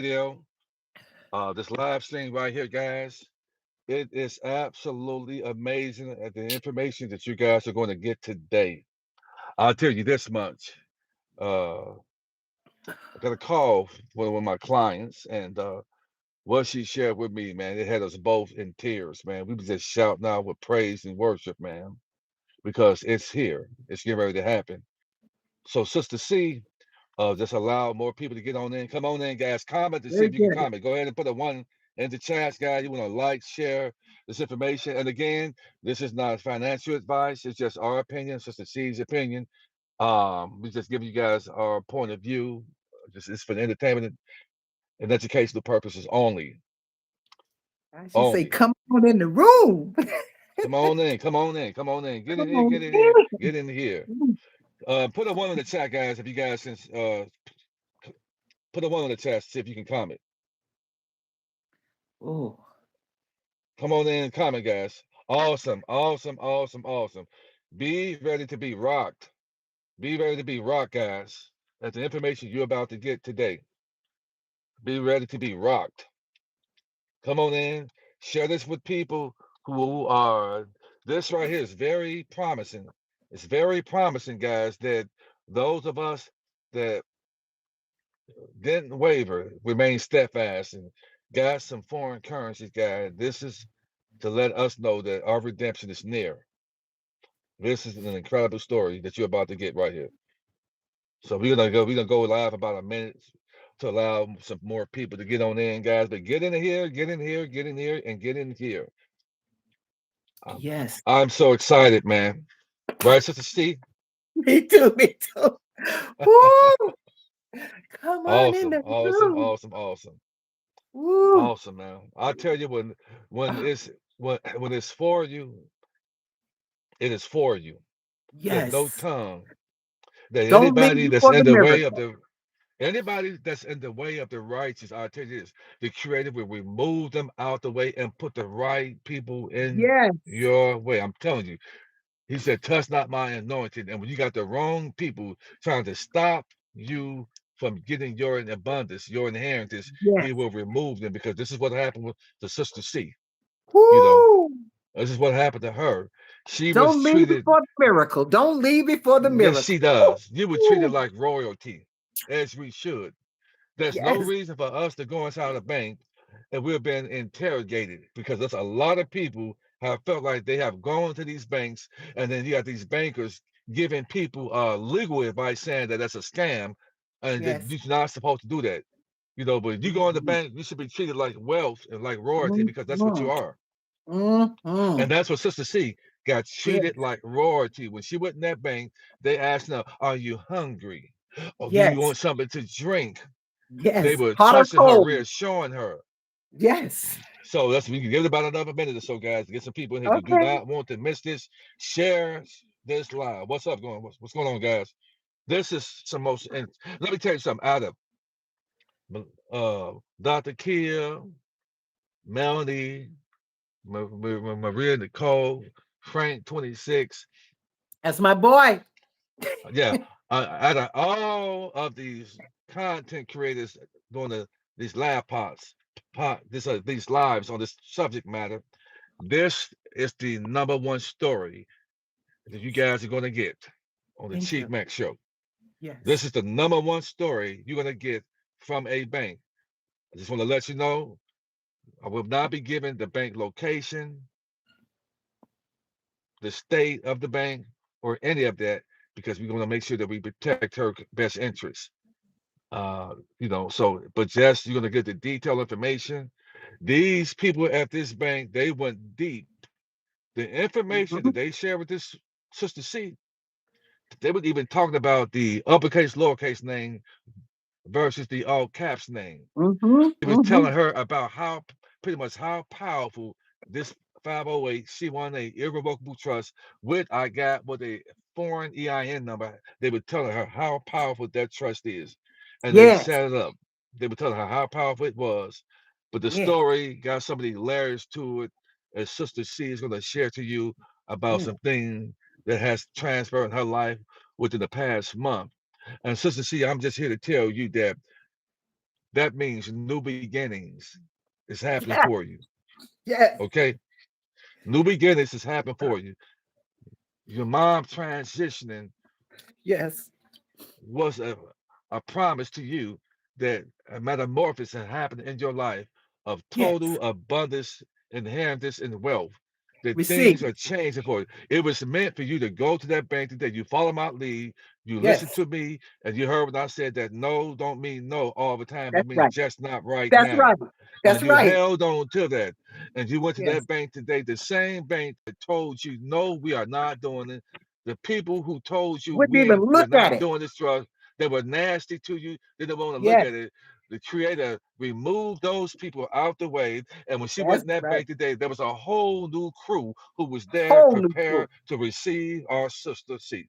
video. This live stream right here, guys. It is absolutely amazing at the information that you guys are going to get today. I'll tell you this much. I got a call from one of my clients, and what she shared with me, man, it had us both in tears, man. We was just shouting out with praise and worship, man, because it's here. It's getting ready to happen. So, Sister C, just allow more people to get on in. Come on in, guys. Comment to see Very if you can good. comment. Go ahead and put a one in the chats, guys. You want to like, share this information. And again, this is not financial advice. It's just our opinion. It's just a C's opinion. We just give you guys our point of view. Just it's for entertainment and educational purposes only. I should say, Only. come on in the room. Come on in. Come on in. Come on in. Get in Come here. Get on in here. in. Get in here. Put a one in the chat, guys. If you guys can, put a one in the chat. See if you can comment. Oh, Come on in and comment, guys. Awesome, awesome, awesome, awesome. Be ready to be rocked. Be ready to be rocked, guys. That's the information you're about to get today. Be ready to be rocked. Come on in. Share this with people who are. This right here is very promising. It's very promising, guys, that those of us that didn't waver, remain steadfast, and got some foreign currencies, guys. This is to let us know that our redemption is near. This is an incredible story that you're about to get right here. So we're gonna go live about a minute to allow some more people to get on in, guys. But get in here, get in here, get in here, and get in here. I'm, yes. I'm so excited, man. Right, Sister C? Me too. Me too. Woo! Come on in Awesome, the awesome, room. awesome, awesome, Woo! awesome, man. I tell you, when Ah, it's when it's for you, it is for you. There's no yes. tongue that Don't leave anybody that's before in the the way of miracle. the Anybody that's in the way of the righteous, I tell you this, the Creator will remove them out the way and put the right people in Yes. your way. I'm telling you. He said, touch not my anointed. And when you got the wrong people trying to stop you from getting your abundance, your inheritance, he Yes. will remove them because this is what happened with the Sister C. You know, Woo! this is what happened to her. She was Don't leave treated. before the miracle. Don't leave before the Yes, she miracle. Woo! does. You were treated Woo! like royalty, as we should. There's no Yes. reason for us to go inside a bank and we're being interrogated because there's a lot of people have felt like they have gone to these banks and then you got these bankers giving people legal advice saying that that's a scam and that Yes. you're not supposed to do that. But you go in the Mhm. bank, you should be treated like wealth and like royalty because that's what you Mhm. are. And Mhm. that's what Sister C got Yes. treated like royalty. When she went in that bank, they asked her, are you hungry? Or do you Yes. want something to drink? They Yes. were Hot or touching her, cold. reassuring her. Yes. So we can give it about another minute or so, guys, to get some people in here. You do Okay. not want to miss this. Share this live. What's up going? What's going on, guys? This is some most. And let me tell you something. Out of Dr. Kia, Melanie, Maria Nicole, Frank 26. That's my boy. Yeah, out of all of these content creators doing these live these lives on this subject matter, this is the number one story that you guys are going to get on the Thank Chief you. Max Show. This Yes. is the number one story you're going to get from a bank. I just want to let you know I will not be giving the bank location, the state of the bank, or any of that because we want to make sure that we protect her best interests. But just you're going to get the detailed information. These people at this bank, they went deep. The information that Mhm. they share with this Sister C, they were even talking about the uppercase, lowercase name versus the all caps name. Mhm. It was telling Mhm. her about pretty much how powerful this 508 C18 irrevocable trust with I got with a foreign EIN number. They were telling her how powerful that trust is. And they Yes. set it up. They were telling her how powerful it was. But the Yeah. story got some of the layers to it. As Sister C is going to share to you about Mm. something that has transferred in her life within the past month. And Sister C, I'm just here to tell you that that means new beginnings is happening Yes. for you. Yes. Okay? New beginnings is happening for you. Your mom transitioning Yes. was a promise to you that a metamorphosis had happened in your life of Yes. total abundance, inheritance, and wealth. That Receive things it. are changing for you. It was meant for you to go to that bank today. You follow my lead. You listen Yes. to me, and you heard what I said. That no don't mean no all the time. It That's means right. just not right That's now. right. And That's you right. held on to that. And you went to Yes. that bank today, the same bank that told you, no, we are not doing it. The people who told you Wouldn't even we're look at not it. doing this trust, they were nasty to you. They didn't want to look Yes. at it. The creator removed those people out the way. And when she went That's in that right. bank today, there was a whole new crew who was there Whole new prepared truth. to receive our sister seat.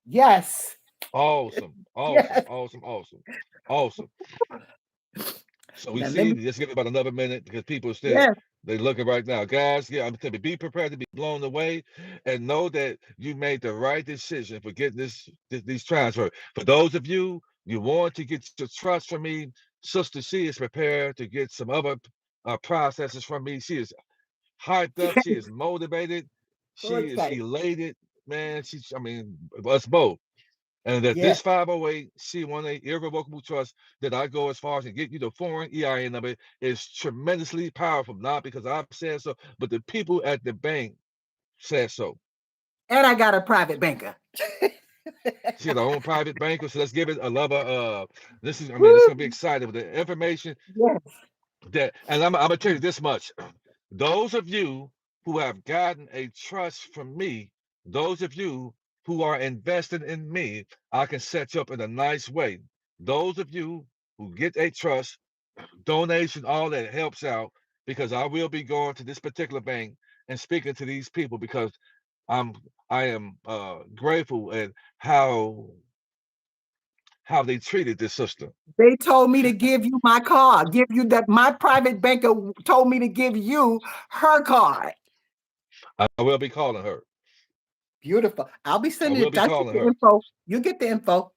Yes. Awesome, awesome, Yes. awesome, awesome, awesome. So we Now let see, me. just give it about another minute because people are still Yes. they looking right now. Guys, yeah, I'm telling you, be prepared to be blown away and know that you made the right decision for getting these transfers. For those of you, you want to get your trust from me, Sister C is prepared to get some other processes from me. She is hyped up, she is motivated, So she is excited. elated. Man, I mean, us both. And that Yes. this 508c18 irrevocable trust that I go as far as to get you the foreign EIN number is tremendously powerful, not because I've said so, but the people at the bank said so. And I got a private banker. She had her own private banker, so let's give it a love. This is, I mean, it's gonna be Woo. exciting with the information Yes. that, and I'm gonna tell you this much: those of you who have gotten a trust from me, those of you who are invested in me, I can set you up in a nice way. Those of you who get a trust, donation, all that helps out because I will be going to this particular bank and speaking to these people because I'm I am grateful at how they treated this sister. They told me to give you my card, give you that. My private banker told me to give you her card. I will be calling her. Beautiful. I'll be I sending will it. be I get calling the her. info. You get the info.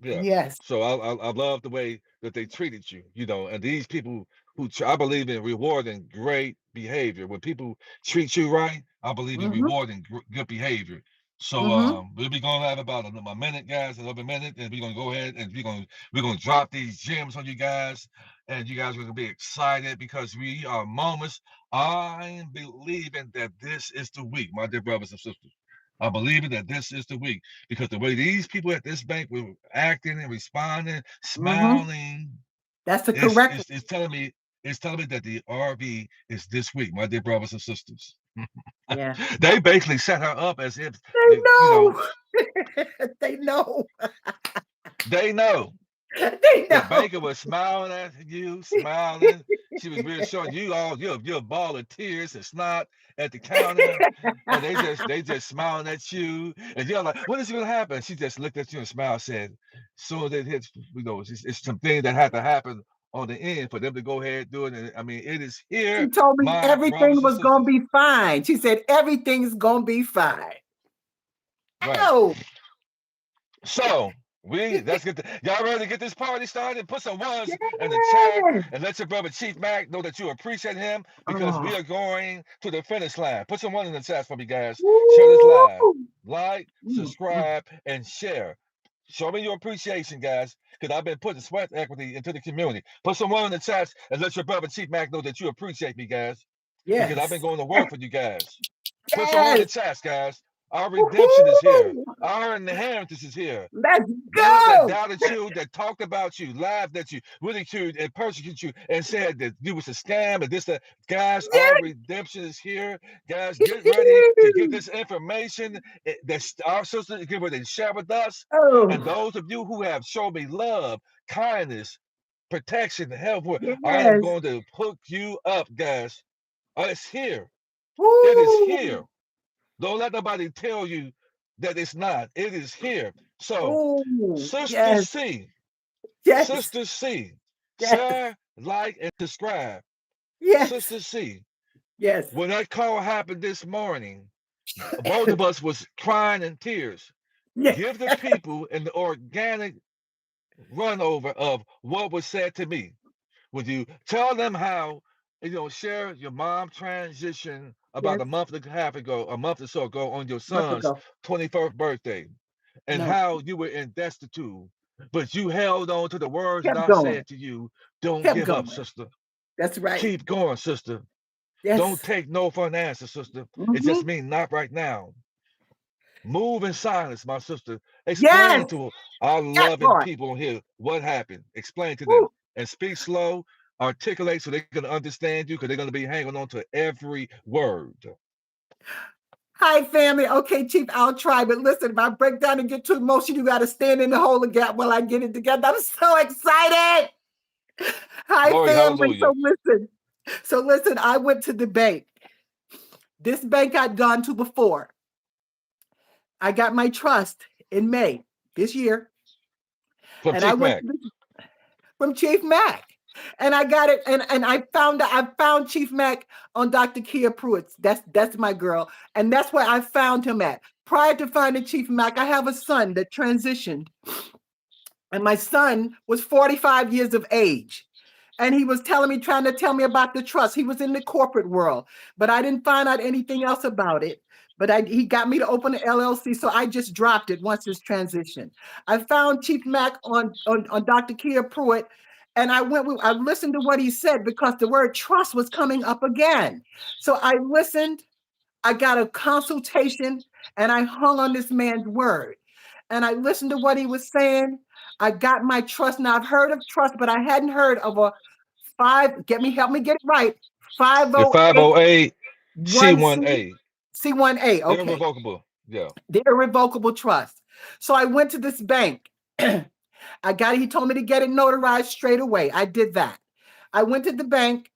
Yeah. Yes. So I love the way that they treated you, and these people I believe in rewarding great behavior. When people treat you right, I believe in Mm-hmm. rewarding good behavior. So Mm-hmm. we'll be going to have about a minute, guys, another minute, and we're gonna go ahead and we're gonna drop these gems on you guys, and you guys are gonna be excited because we are moments. I am believing that this is the week, my dear brothers and sisters. I believe it that this is the week because the way these people at this bank were acting and responding, Mm-hmm. smiling, That's the it's correct. it's, it's telling me it's telling me that the RV is this week, my dear brothers and sisters. Yeah. They basically set her up as if They know. They know. they know. They The know. banker was smiling at you, smiling. She was reassuring you all you're a ball of tears and snot at the counter, and they just smiling at you, and you're like, what is going to happen? She just looked at you and smiled, said, soon as it hits, it's something that had to happen on the end for them to go ahead and do it. And I mean, it is She here, told me my everything brothers and was gonna sisters. be fine. She said everything's gonna be fine. Right. Oh, So let's get y'all ready to get this party started. Put some ones in the chat yes. and let your brother Chief Mac know that you appreciate him because we Oh, are going to the finish line. Put some one in the chat for me, guys. Share this live. woo. Like, Mm, mm. subscribe, and share. Show me your appreciation, guys, because I've been putting sweat equity into the community. Put some one in the chat and let your brother Chief Mac know that you appreciate me, guys, because I've been Yes. going to Yes. work for you guys. Put some one in Yes. the chat, guys. Our redemption is here. Woo-hoo. Our inheritance is here. Let's Those that go. doubted you, that talked about you, laughed at you, ridiculed and persecuted you, and said that you was a scam and this, that, guys, our Yes. redemption is here. Guys, get ready to get this information that our sisters get ready to share with us. And Oh, those of you who have shown me love, kindness, protection, help, I am yes. going to hook you up, guys. It's here. It is here. Woo. Don't let nobody tell you that it's not. It is here. So, Oh, Sister yes. C, Yes. Sister C, Yes. share, like, and subscribe. Yes. Sister C, Yes. when that call happened this morning, both of us was crying in tears. Yes. Give the people in the organic run over of what was said to me. Would you tell them how, share your mom transition about Yes, a month and a half ago, a month or so ago on your month son's ago. 21st birthday, and No, how you were in destitute, but you held on to the words that kept I going, said to you. Don't kept give up, going. sister. That's right. Keep going, sister. Don't Yes. take no for an answer, sister. It just Hmm. means not right now. Move in silence, my sister. Yes, Explain to our that loving part. people here what happened. Explain to them Woo. and speak slow, articulate so they can understand you because they're going to be hanging on to every word. Hi, family. Okay, Chief, I'll try. But listen, if I break down and get too emotional, you got to stand in the hole and gap while I get it together. I'm so excited. Hi, Glory, family. hallelujah. So listen, I went to the bank. This bank I'd gone to before. I got my trust in May this year. From And I Chief went Mac. from Chief Mac. And I got it, and I found Chief Mac on Dr. Kia Pruitt's. That's my girl. And that's where I found him at. Prior to finding Chief Mac, I have a son that transitioned. And my son was 45 years of age. And he was trying to tell me about the trust. He was in the corporate world, but I didn't find out anything else about it. But he got me to open an LLC, so I just dropped it once his transition. I found Chief Mac on Dr. Kia Pruitt, and I listened to what he said because the word trust was coming up again. So I listened, I got a consultation, and I hung on this man's word. And I listened to what he was saying. I got my trust. Now I've heard of trust, but I hadn't heard of a help me get it right. Your 508 508 1C C1A. C1A. Okay. Irrevocable. Yeah. The irrevocable trust. So I went to this bank. He told me to get it notarized straight away. I did that. I went to the bank.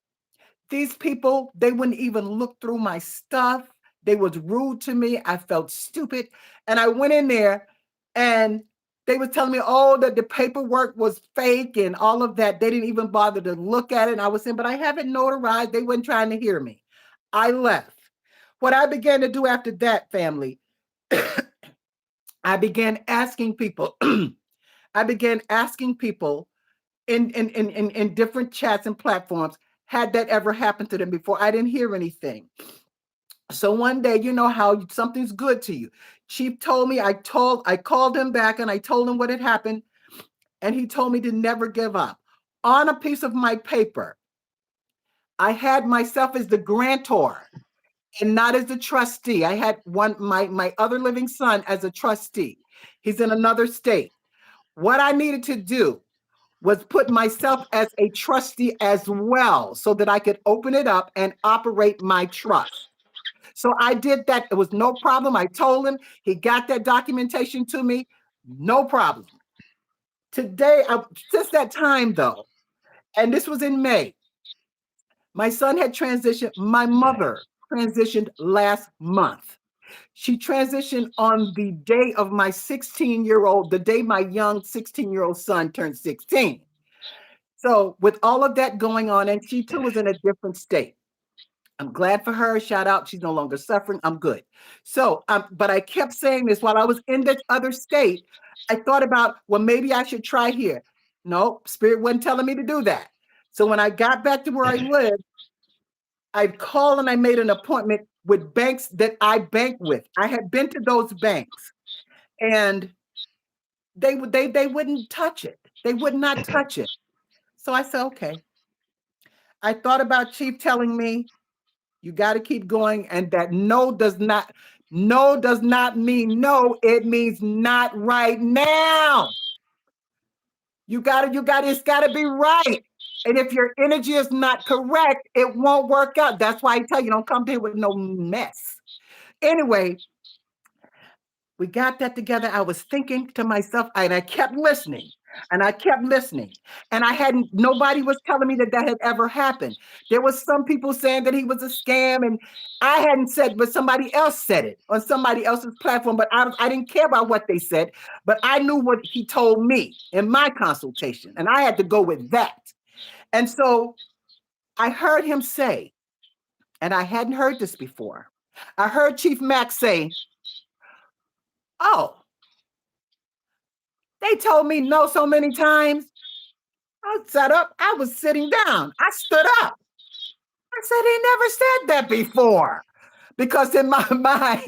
These people, they wouldn't even look through my stuff. They was rude to me. I felt stupid. And I went in there and they was telling me, oh, that the paperwork was fake and all of that. They didn't even bother to look at it. And I was saying, but I have it notarized. They weren't trying to hear me. I left. What I began to do after that, family, I began asking people, I began asking people in different chats and platforms, had that ever happened to them before? I didn't hear anything. So one day, you know how something's good to you. Chief told me, I called him back and I told him what had happened. And he told me to never give up. On a piece of my paper, I had myself as the grantor and not as the trustee. I had my other living son as a trustee. He's in another state. What I needed to do was put myself as a trustee as well so that I could open it up and operate my trust. So I did that. It was no problem. I told him, he got that documentation to me, no problem. Today, since that time though, and this was in May, my son had transitioned. My mother transitioned last month. She transitioned on the day of my 16-year-old, the day my young 16-year-old son turned 16. So with all of that going on, and she too was in a different state. I'm glad for her. Shout out. She's no longer suffering. I'm good. So, but I kept saying this while I was in this other state. I thought about, well, maybe I should try here. No, Spirit wasn't telling me to do that. So when I got back to where I lived, I called and I made an appointment with banks that I bank with. I had been to those banks and they wouldn't touch it. They would not touch it. So I said, okay. I thought about Chief telling me you got to keep going, and that no does not mean no. It means not right now. It's got to be right. And if your energy is not correct, it won't work out. That's why I tell you, don't come here with no mess. Anyway, we got that together. I was thinking to myself, and I kept listening and I kept listening. And nobody was telling me that that had ever happened. There was some people saying that he was a scam, and I hadn't said, but somebody else said it on somebody else's platform. But I didn't care about what they said, but I knew what he told me in my consultation, and I had to go with that. And so I heard him say, and I hadn't heard this before. I heard Chief Max say, oh, They told me no so many times. I sat up. I was sitting down. I stood up. I said, he never said that before. Because in my mind,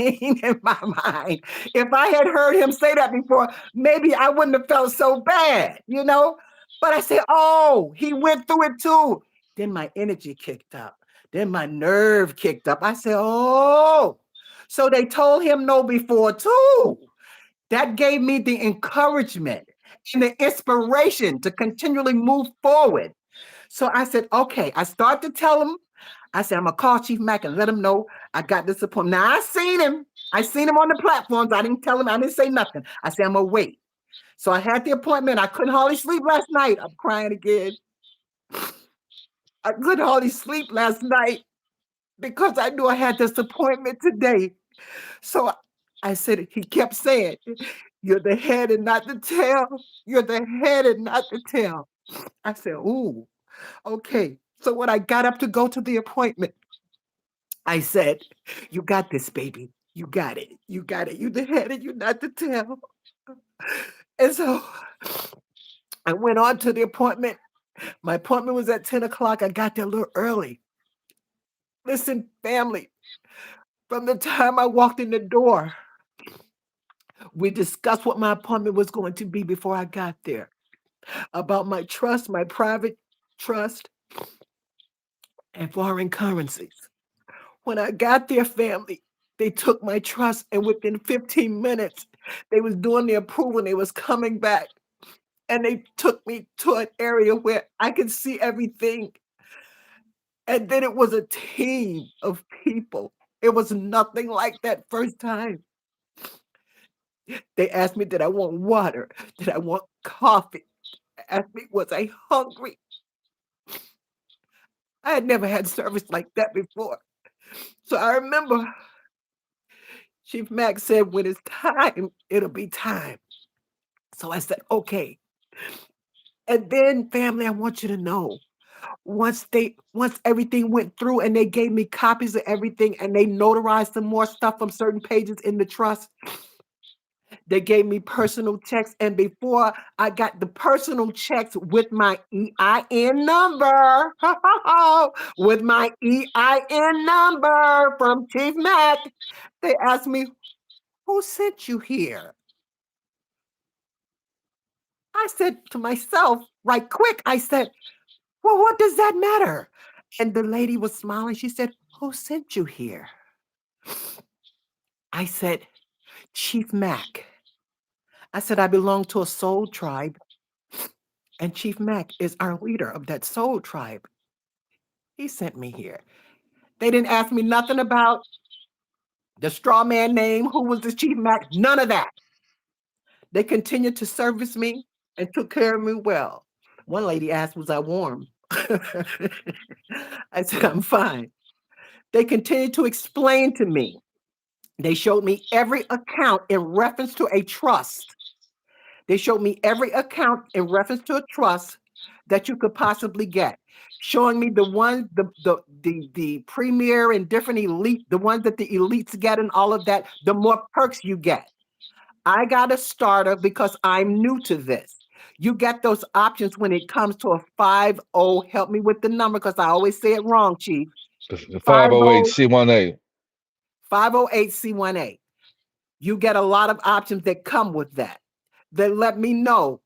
if I had heard him say that before, maybe I wouldn't have felt so bad, you know? But I said, oh, he went through it too. Then my energy kicked up. Then my nerve kicked up. I said, oh, so they told him no before too. That gave me the encouragement and the inspiration to continually move forward. So I said, okay, I start to tell him, I said, I'm gonna call Chief Mack and let him know I got this appointment. Now I seen him. I seen him on the platforms. I didn't tell him, I didn't say nothing. I said, I'm gonna wait. So I had the appointment. I couldn't hardly sleep last night. I'm crying again. I couldn't hardly sleep last night because I knew I had this appointment today. So I said, he kept saying, you're the head and not the tail. You're the head and not the tail. I said, ooh, okay. So when I got up to go to the appointment, I said, you got this, baby. You got it. You got it. You the head and you not the tail. And so I went on to the appointment. My appointment was at 10 o'clock. I got there a little early. Listen, family, from the time I walked in the door, we discussed what my appointment was going to be before I got there, about my trust, my private trust, and foreign currencies. When I got there, family, they took my trust, and within 15 minutes, they was doing the approval, and they was coming back, and they took me to an area where I could see everything. And then it was a team of people. It was nothing like that first time. They asked me, did I want water? Did I want coffee? Asked me, was I hungry? I had never had service like that before. So I remember Chief Max said, when it's time, it'll be time. So I said, okay. And then, family, I want you to know, once everything went through and they gave me copies of everything and they notarized some more stuff from certain pages in the trust, they gave me personal checks. And before I got the personal checks with my EIN number, with my EIN number from Chief Mac, they asked me, who sent you here? I said to myself, right quick, I said, well, what does that matter? And the lady was smiling. She said, who sent you here? I said, Chief Mac. I said, I belong to a soul tribe, and Chief Mac is our leader of that soul tribe. He sent me here. They didn't ask me nothing about the straw man name, who was the Chief Mac, none of that. They continued to service me and took care of me well. One lady asked, was I warm? I said, I'm fine. They continued to explain to me. They showed me every account in reference to a trust. They showed me every account in reference to a trust that you could possibly get, showing me the ones, the premier and different elite, the ones that the elites get and all of that, the more perks you get. I got a starter because I'm new to this. You get those options when it comes to a 50, help me with the number because I always say it wrong, Chief. The 50 508C18. 508C18. You get a lot of options that come with that. They let me know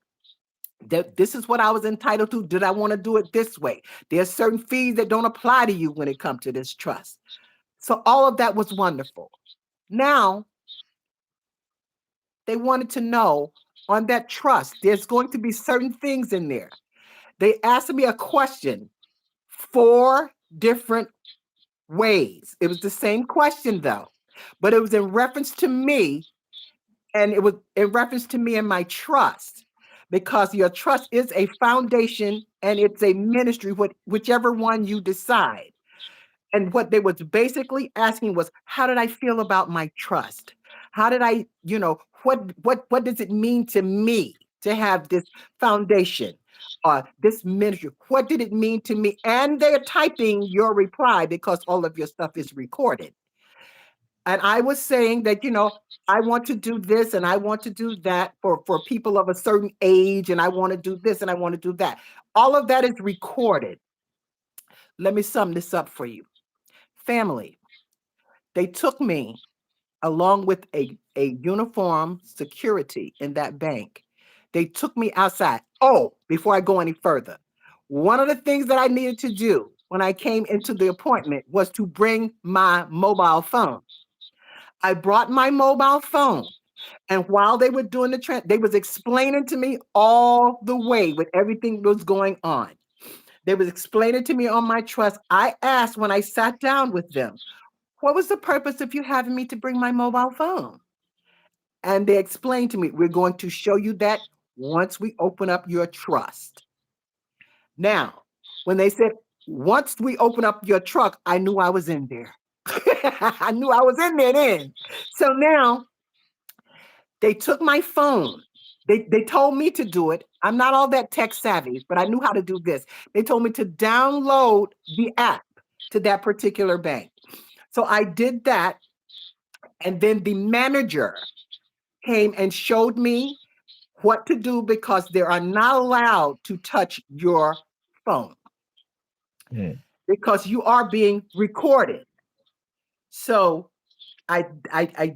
that this is what I was entitled to. Did I want to do it this way? There's certain fees that don't apply to you when it comes to this trust. So all of that was wonderful. Now, they wanted to know on that trust, there's going to be certain things in there. They asked me a question 4 different ways. It was the same question though, but it was in reference to me, and it was in reference to me and my trust, because your trust is a foundation and it's a ministry, whichever one you decide. And what they was basically asking was, how did I feel about my trust? How did I, what does it mean to me to have this foundation or this ministry? What did it mean to me? And they're typing your reply because all of your stuff is recorded. And I was saying that, I want to do this and I want to do that for people of a certain age, and I want to do this and I want to do that. All of that is recorded. Let me sum this up for you. Family, they took me along with a uniform security in that bank. They took me outside. Oh, before I go any further, one of the things that I needed to do when I came into the appointment was to bring my mobile phone. I brought my mobile phone. And while they were doing they was explaining to me all the way with everything that was going on. They was explaining to me on my trust. I asked when I sat down with them, what was the purpose of you having me to bring my mobile phone? And they explained to me, we're going to show you that once we open up your trust. Now, when they said, once we open up your truck, I knew I was in there. I knew I was in there then. So now they took my phone. They told me to do it. I'm not all that tech savvy, but I knew how to do this. They told me to download the app to that particular bank. So I did that. And then the manager came and showed me what to do because they are not allowed to touch your phone Mm. because you are being recorded. So I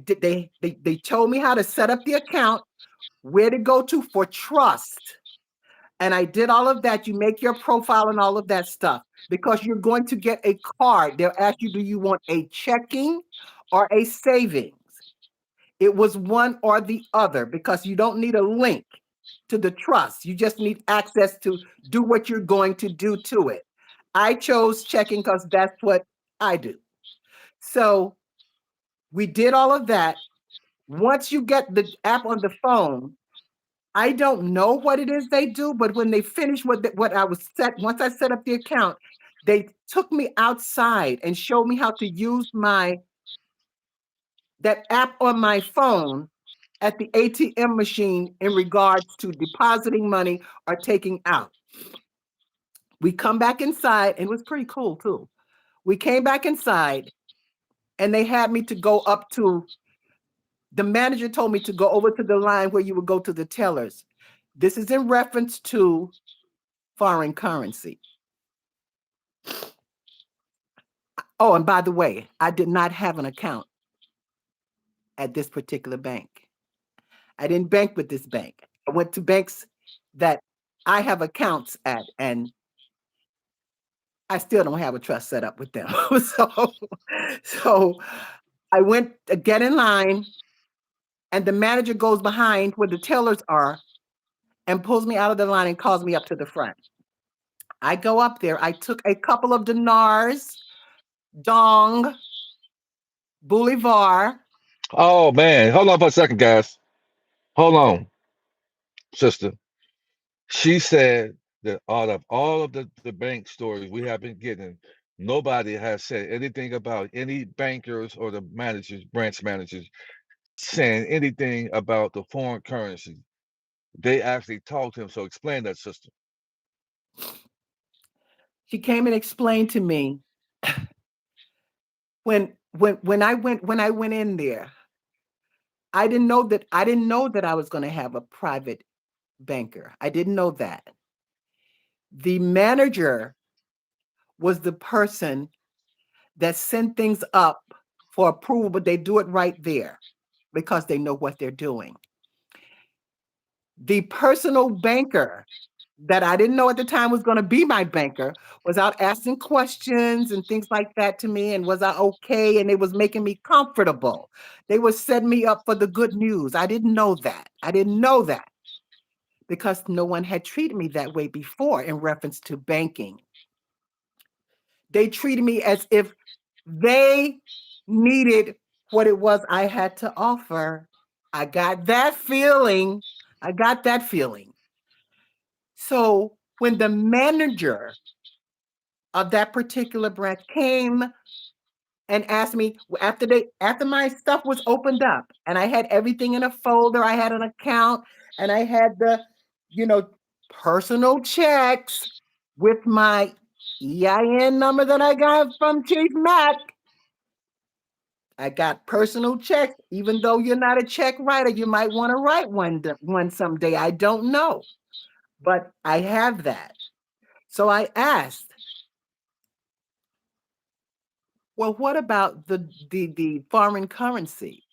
did they told me how to set up the account, where to go to for trust. And I did all of that. You make your profile and all of that stuff because you're going to get a card. They'll ask you, do you want a checking or a savings? It was one or the other because you don't need a link to the trust. You just need access to do what you're going to do to it. I chose checking because that's what I do. So we did all of that. Once you get the app on the phone, I don't know what it is they do, but when they finish what I was set, once I set up the account, they took me outside and showed me how to use that app on my phone at the ATM machine in regards to depositing money or taking out. We come back inside, and it was pretty cool too. We came back inside, and they had me to go up to the manager told me to go over to the line where you would go to the tellers. This is in reference to foreign currency. Oh, and by the way, I did not have an account at this particular bank. I didn't bank with this bank. I went to banks that I have accounts at, and I still don't have a trust set up with them. so I went to get in line, and the manager goes behind where the tellers are and pulls me out of the line and calls me up to the front. I go up there. I took a couple of dinars, dong, bolivar. Oh man, hold on for a second, guys. Hold on, sister. She said that out of all of the bank stories we have been getting, nobody has said anything about any bankers or the managers, branch managers, saying anything about the foreign currency. They actually talked to him. So explain that, sister. She came and explained to me when I went in there. I didn't know that I was going to have a private banker. I didn't know that. The manager was the person that sent things up for approval, but they do it right there because they know what they're doing. The personal banker that I didn't know at the time was going to be my banker was out asking questions and things like that to me, and was I okay, and it was making me comfortable. They were setting me up for the good news. I didn't know that because no one had treated me that way before in reference to banking. They treated me as if they needed what it was I had to offer. I got that feeling. I got that feeling. So when the manager of that particular branch came and asked me after my stuff was opened up and I had everything in a folder, I had an account, and I had the, you know, personal checks with my EIN number that I got from Chief Mac. I got personal checks. Even though you're not a check writer, you might want to write one someday. I don't know, but I have that. So I asked, well, what about the foreign currency?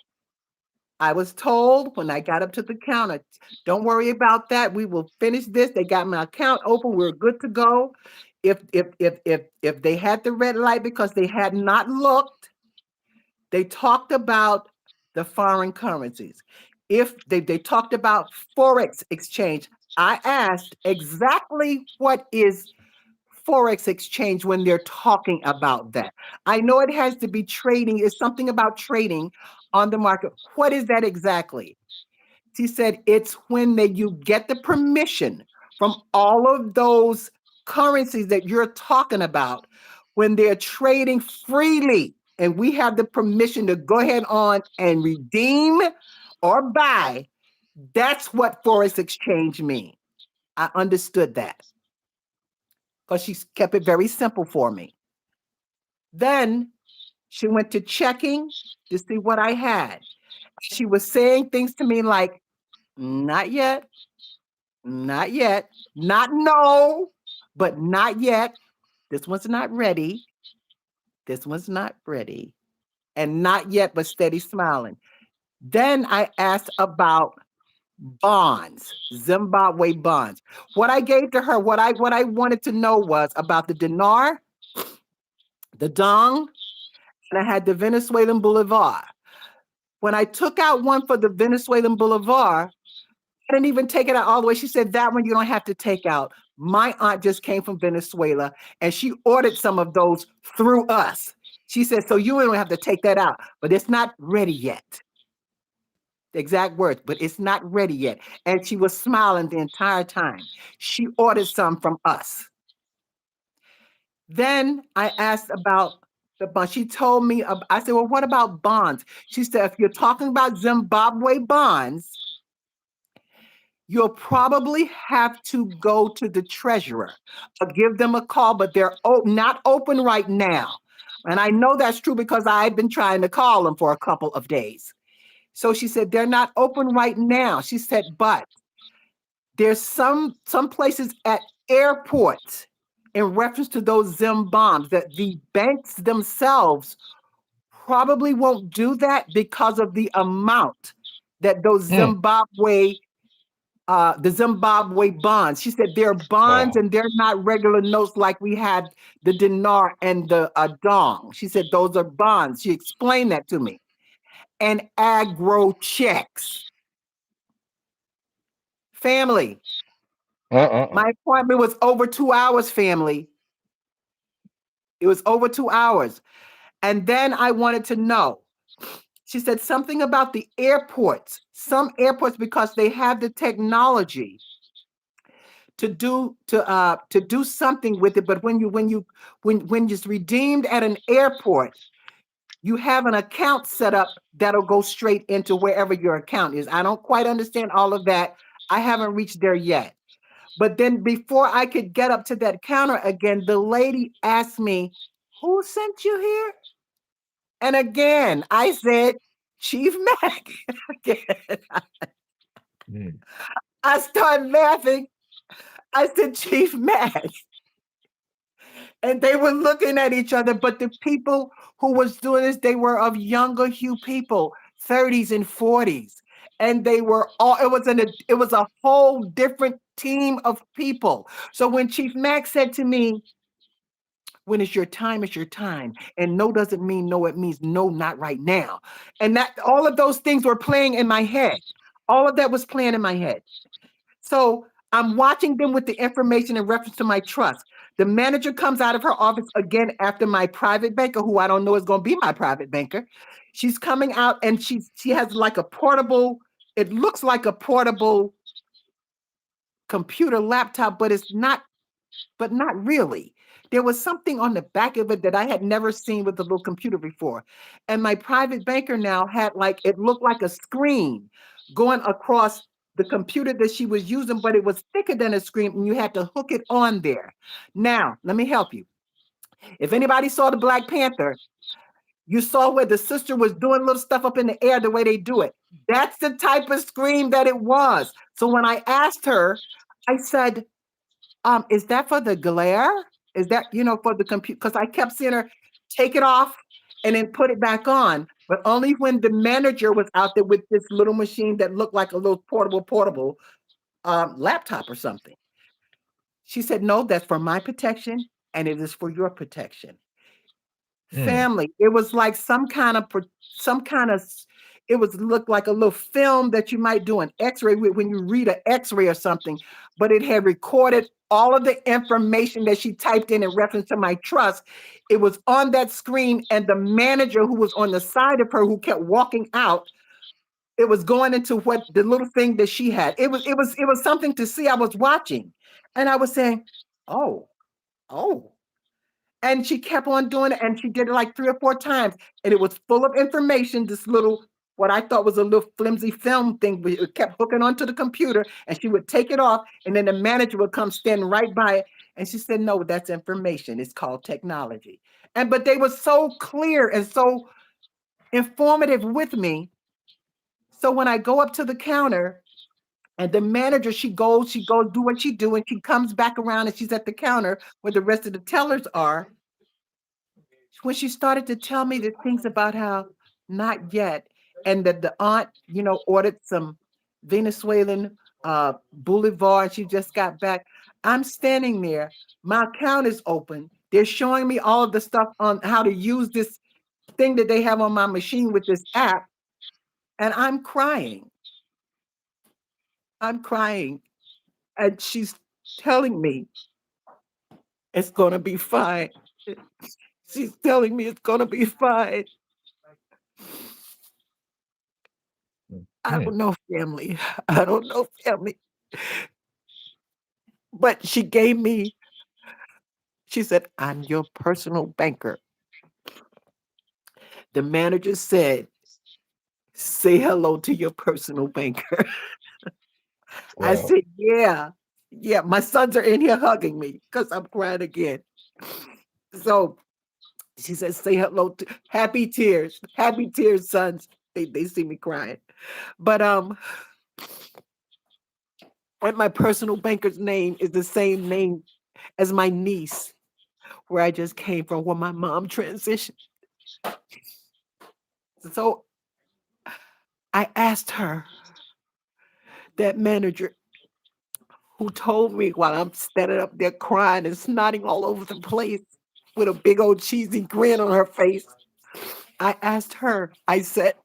I was told when I got up to the counter, don't worry about that. We will finish this. They got my account open. We're good to go. If they had the red light because they had not looked, they talked about the foreign currencies. If they talked about forex exchange, I asked exactly what is forex exchange when they're talking about that. I know it has to be trading, it's something about trading on the market. What is that exactly? She said it's when you get the permission from all of those currencies that you're talking about when they're trading freely and we have the permission to go ahead on and redeem or buy. That's what forex exchange means. I understood that because she kept it very simple for me. Then she went to checking to see what I had. She was saying things to me like, not yet, not yet, not no, but not yet. This one's not ready. This one's not ready. And not yet, but steady smiling. Then I asked about bonds, Zimbabwe bonds. What I gave to her, what I wanted to know was about the dinar, the dong, and I had the Venezuelan bolivar. When I took out one for the Venezuelan bolivar, I didn't even take it out all the way. She said, that one you don't have to take out. My aunt just came from Venezuela and she ordered some of those through us. She said, so you don't have to take that out, but it's not ready yet. The exact words, but it's not ready yet. And she was smiling the entire time. She ordered some from us. Then I asked about the bond. She told me, I said, well, what about bonds? She said, if you're talking about Zimbabwe bonds, you'll probably have to go to the treasurer or give them a call, but they're not open right now. And I know that's true because I've been trying to call them for a couple of days. So she said, they're not open right now. She said, but there's some places at airports in reference to those Zim bombs that the banks themselves probably won't do that because of the amount that those Mm. the Zimbabwe bonds. She said they're bonds Wow. and they're not regular notes like we had the dinar and the dong. She said those are bonds. She explained that to me. And agro checks. Family, Uh-uh-uh. my appointment was over 2 hours, family. It was over 2 hours. And then I wanted to know. She said something about the airports. Some airports, because they have the technology to do something with it. But when it's redeemed at an airport, you have an account set up that'll go straight into wherever your account is. I don't quite understand all of that. I haven't reached there yet. But then before I could get up to that counter again, the lady asked me, who sent you here? And again, I said, Chief Mac. Again, Mm. I started laughing. I said, Chief Mac. And they were looking at each other, but the people who was doing this, they were of younger hue people, 30s and 40s. And they were all, it was a whole different team of people. So when Chief Mac said to me, when it's your time, it's your time. And no doesn't mean no, it means no, not right now. And that all of those things were playing in my head. All of that was playing in my head. So I'm watching them with the information in reference to my trust. The manager comes out of her office again after my private banker, who I don't know is going to be my private banker. She's coming out and she has like a portable, it looks like a portable computer laptop, but not really. There was something on the back of it that I had never seen with the little computer before. And my private banker now had like, it looked like a screen going across the computer that she was using, but it was thicker than a screen and you had to hook it on there. Now, let me help you. If anybody saw the Black Panther, You saw where the sister was doing little stuff up in the air the way they do it. That's the type of scream that it was. So when I asked her, I said, is that for the glare? Is that, for the computer? Because I kept seeing her take it off and then put it back on, but only when the manager was out there with this little machine that looked like a little portable laptop or something. She said, no, that's for my protection and it is for your protection. Mm, Family. It was like some kind of it was looked like a little film that you might do an X-ray with when you read an X-ray or something, but it had recorded all of the information that she typed in reference to my trust. It was on that screen, and the manager who was on the side of her who kept walking out, it was going into what the little thing that she had. It was something to see. I was watching, and I was saying, oh, oh. And she kept on doing it, and she did it like 3 or 4 times, and it was full of information, this little what I thought was a little flimsy film thing, but it kept hooking onto the computer, and she would take it off, and then the manager would come stand right by it, and she said, "No, that's information. It's called technology." But they were so clear and so informative with me. So when I go up to the counter and the manager, she goes do what she do, and she comes back around and she's at the counter where the rest of the tellers are. When she started to tell me the things about how not yet, and that the aunt, ordered some Venezuelan bolivar, and she just got back. I'm standing there. My account is open. They're showing me all of the stuff on how to use this thing that they have on my machine with this app, and I'm crying. I'm crying, and she's telling me it's gonna be fine. She's telling me it's gonna be fine. mm, I mm. don't know, family. I don't know, family. But she said, I'm your personal banker. The manager said, say hello to your personal banker. I Wow. said, yeah. Yeah, my sons are in here hugging me because I'm crying again. So she said, say hello to happy tears, sons. They see me crying. But and my personal banker's name is the same name as my niece, where I just came from, where my mom transitioned. So I asked her, that manager who told me while I'm standing up there crying and snotting all over the place with a big old cheesy grin on her face. I asked her, I said,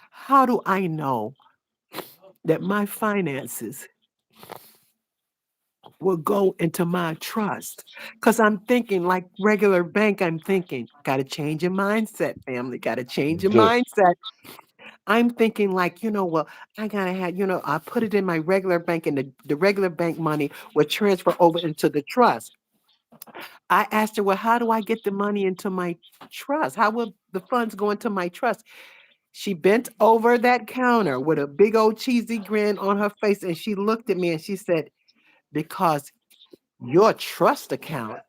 how do I know that my finances will go into my trust? Because I'm thinking, like regular bank, I'm thinking, got to change your mindset, family, got to change your Do. mindset. I'm thinking like, well, I gotta have, I put it in my regular bank, and the regular bank money would transfer over into the trust. I asked her, well, how do I get the money into my trust? How will the funds go into my trust? She bent over that counter with a big old cheesy grin on her face, and she looked at me and she said, because your trust account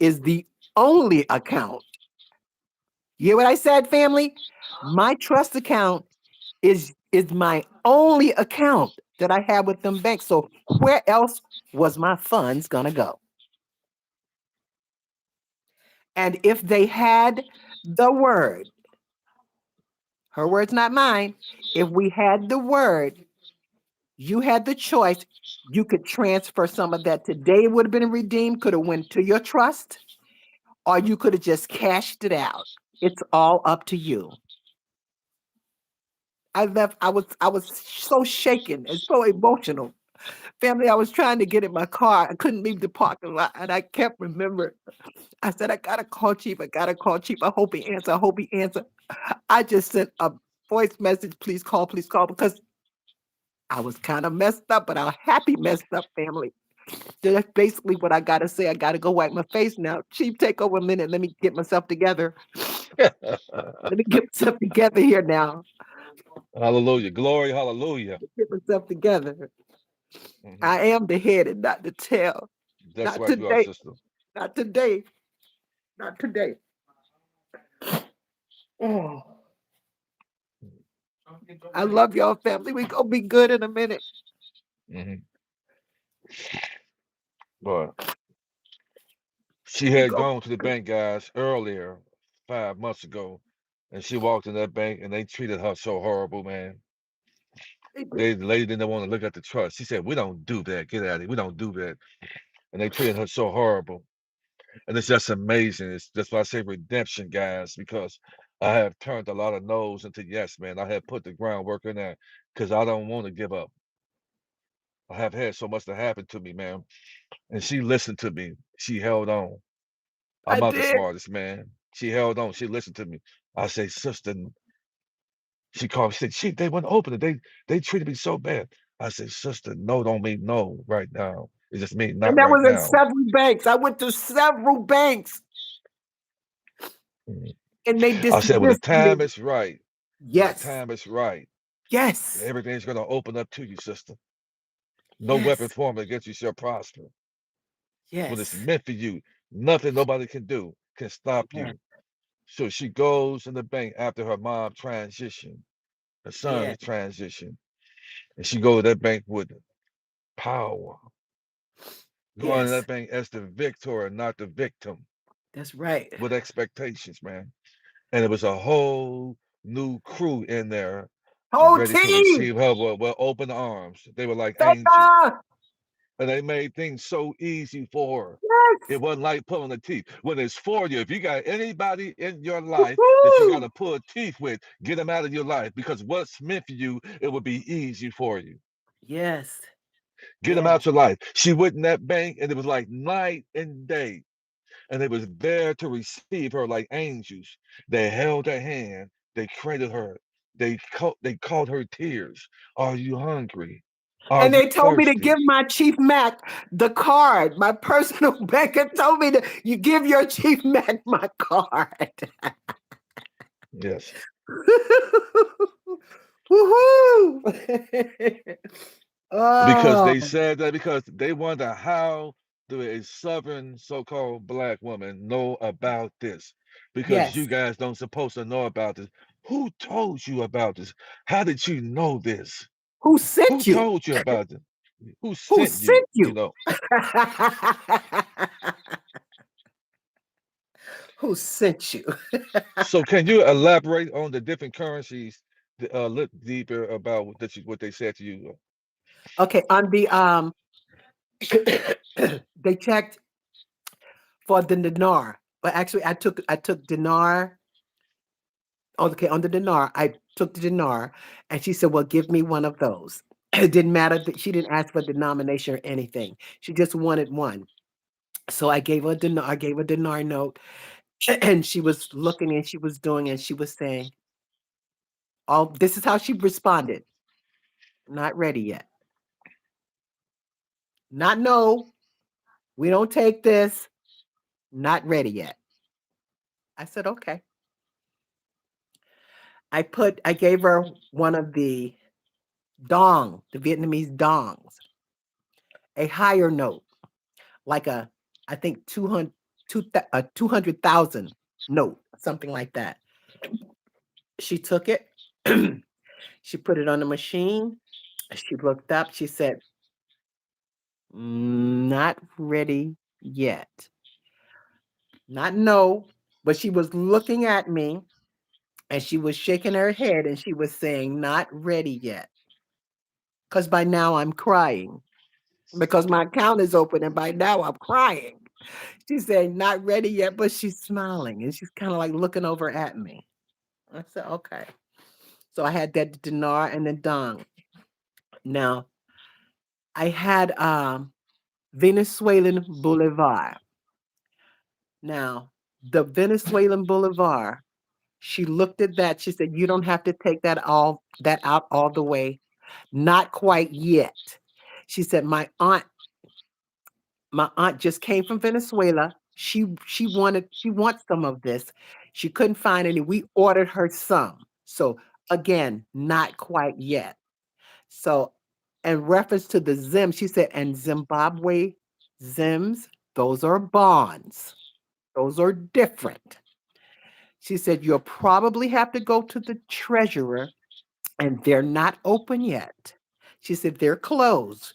is the only account. You hear what I said, family? My trust account is my only account that I have with them banks. So where else was my funds gonna go? And if they had the word, her words, not mine, if we had the word, you had the choice, you could transfer some of that today, it would have been redeemed, could have went to your trust, or you could have just cashed it out. It's all up to you. I was so shaken and so emotional. Family, I was trying to get in my car. I couldn't leave the parking lot. And I kept remembering. I said, I gotta call Chief. I gotta call Chief. I hope he answer. I hope he answer. I just sent a voice message, please call, because I was kind of messed up, but I happy messed up, family. So that's basically what I gotta say. I gotta go wipe my face now. Chief, take over a minute. Let me get myself together. Let me get myself together here now. Hallelujah. Glory. Hallelujah. Get myself together. Hmm. I am the head and not the tail. That's Not right. You are, today. sister. Not today. Not today. Oh, I love y'all family. We gonna be good in a minute. Hmm. But she We had go. gone to the bank, guys, earlier, 5 months ago, and she walked in that bank and they treated her so horrible, man. The lady didn't want to look at the trust. She said, "We don't do that. Get out of here. We don't do that." And they treated her so horrible. And it's just amazing. It's that's why I say redemption, guys, because I have turned a lot of no's into yes, man. I have put the groundwork in there because I don't want to give up. I have had so much to happen to me, man. And she listened to me. She held on. I'm I not the did. smartest, man. She held on. She listened to me. I say, sister, she called. She said, she they wouldn't open it. They treated me so bad. I said, sister, no don't mean no right now. It just means And not that right was in now. several banks. I went to several banks Mhm. and they I said, when the dismissed time me. is right, when the Yes. time is right, Yes. everything's gonna open up to you, sister. No weapon Yes. formed against you shall prosper. When it's Yes. meant for you, nothing nobody can do can stop Yes. you. So she goes in the bank after her mom transition, her Yes. son's transition, and she goes to that bank with power, going to Yes. that bank as the victor, not the victim, That's right. with expectations, man. And it was a whole new crew in there Whole ready to team. receive her with open arms. They were like angels. Favor. And they made things so easy for her. It Yes. wasn't like pulling the teeth. When it's for you, if you got anybody in your life that you got Woo-hoo. to pull teeth with, get them out of your life because what's meant for you, it will be easy for you. Yes. Get them Yes. out your life. She went in that bank and it was like night and day. And they was there to receive her like angels. They held her hand. They cradled her. They called her tears. Are you hungry? Are And you they told me to thirsty? give my Chief Mac the card. My personal banker told me to you give your Chief Mac my card. Yes. Woohoo! Because Oh, they said that because they wonder how do a southern so-called black woman know about this? Because yes. you guys don't supposed to know about this. Who told you about this? How did you know this? Who Who sent you? told you about it? Who Who sent you? sent you? Who sent you? So can you elaborate on the different currencies, look deeper about what they said to you? Okay, on the they checked for the dinar. But actually I took dinar. Okay, on the dinar, I took the dinar and she said, "Well, give me one of those." It didn't matter that she didn't ask for denomination or anything. She just wanted one. So I gave her a dinar, I gave her a dinar note, and she was looking and she was doing and she was saying, "All this is how she responded. Not ready yet. Not no, we don't take this. Not ready yet." I said, "Okay." I gave her one of the dong, the Vietnamese dongs, a higher note, like a, I think 200, a 200,000 note, something like that. She took it, she put it on the machine. She looked up, she said, Not ready yet. Not no, but she was looking at me and she was shaking her head and she was saying, Not ready yet. Because by now I'm crying because my account is open and by now I'm crying. She said, Not ready yet, but she's smiling and she's kind of like looking over at me. I said, Okay. So I had that dinar and the dong. Now I had Venezuelan Bolivar. Now, the Venezuelan Bolivar, she looked at that. She said, You don't have to take that out all the way. Not quite yet. She said, My aunt just came from Venezuela. She wants some of this. She couldn't find any. We ordered her some. So again, not quite yet. So in reference to the Zim, she said, and Zimbabwe Zims, those are bonds. Those are different. She said, you'll probably have to go to the treasurer, and they're not open yet. She said, they're closed,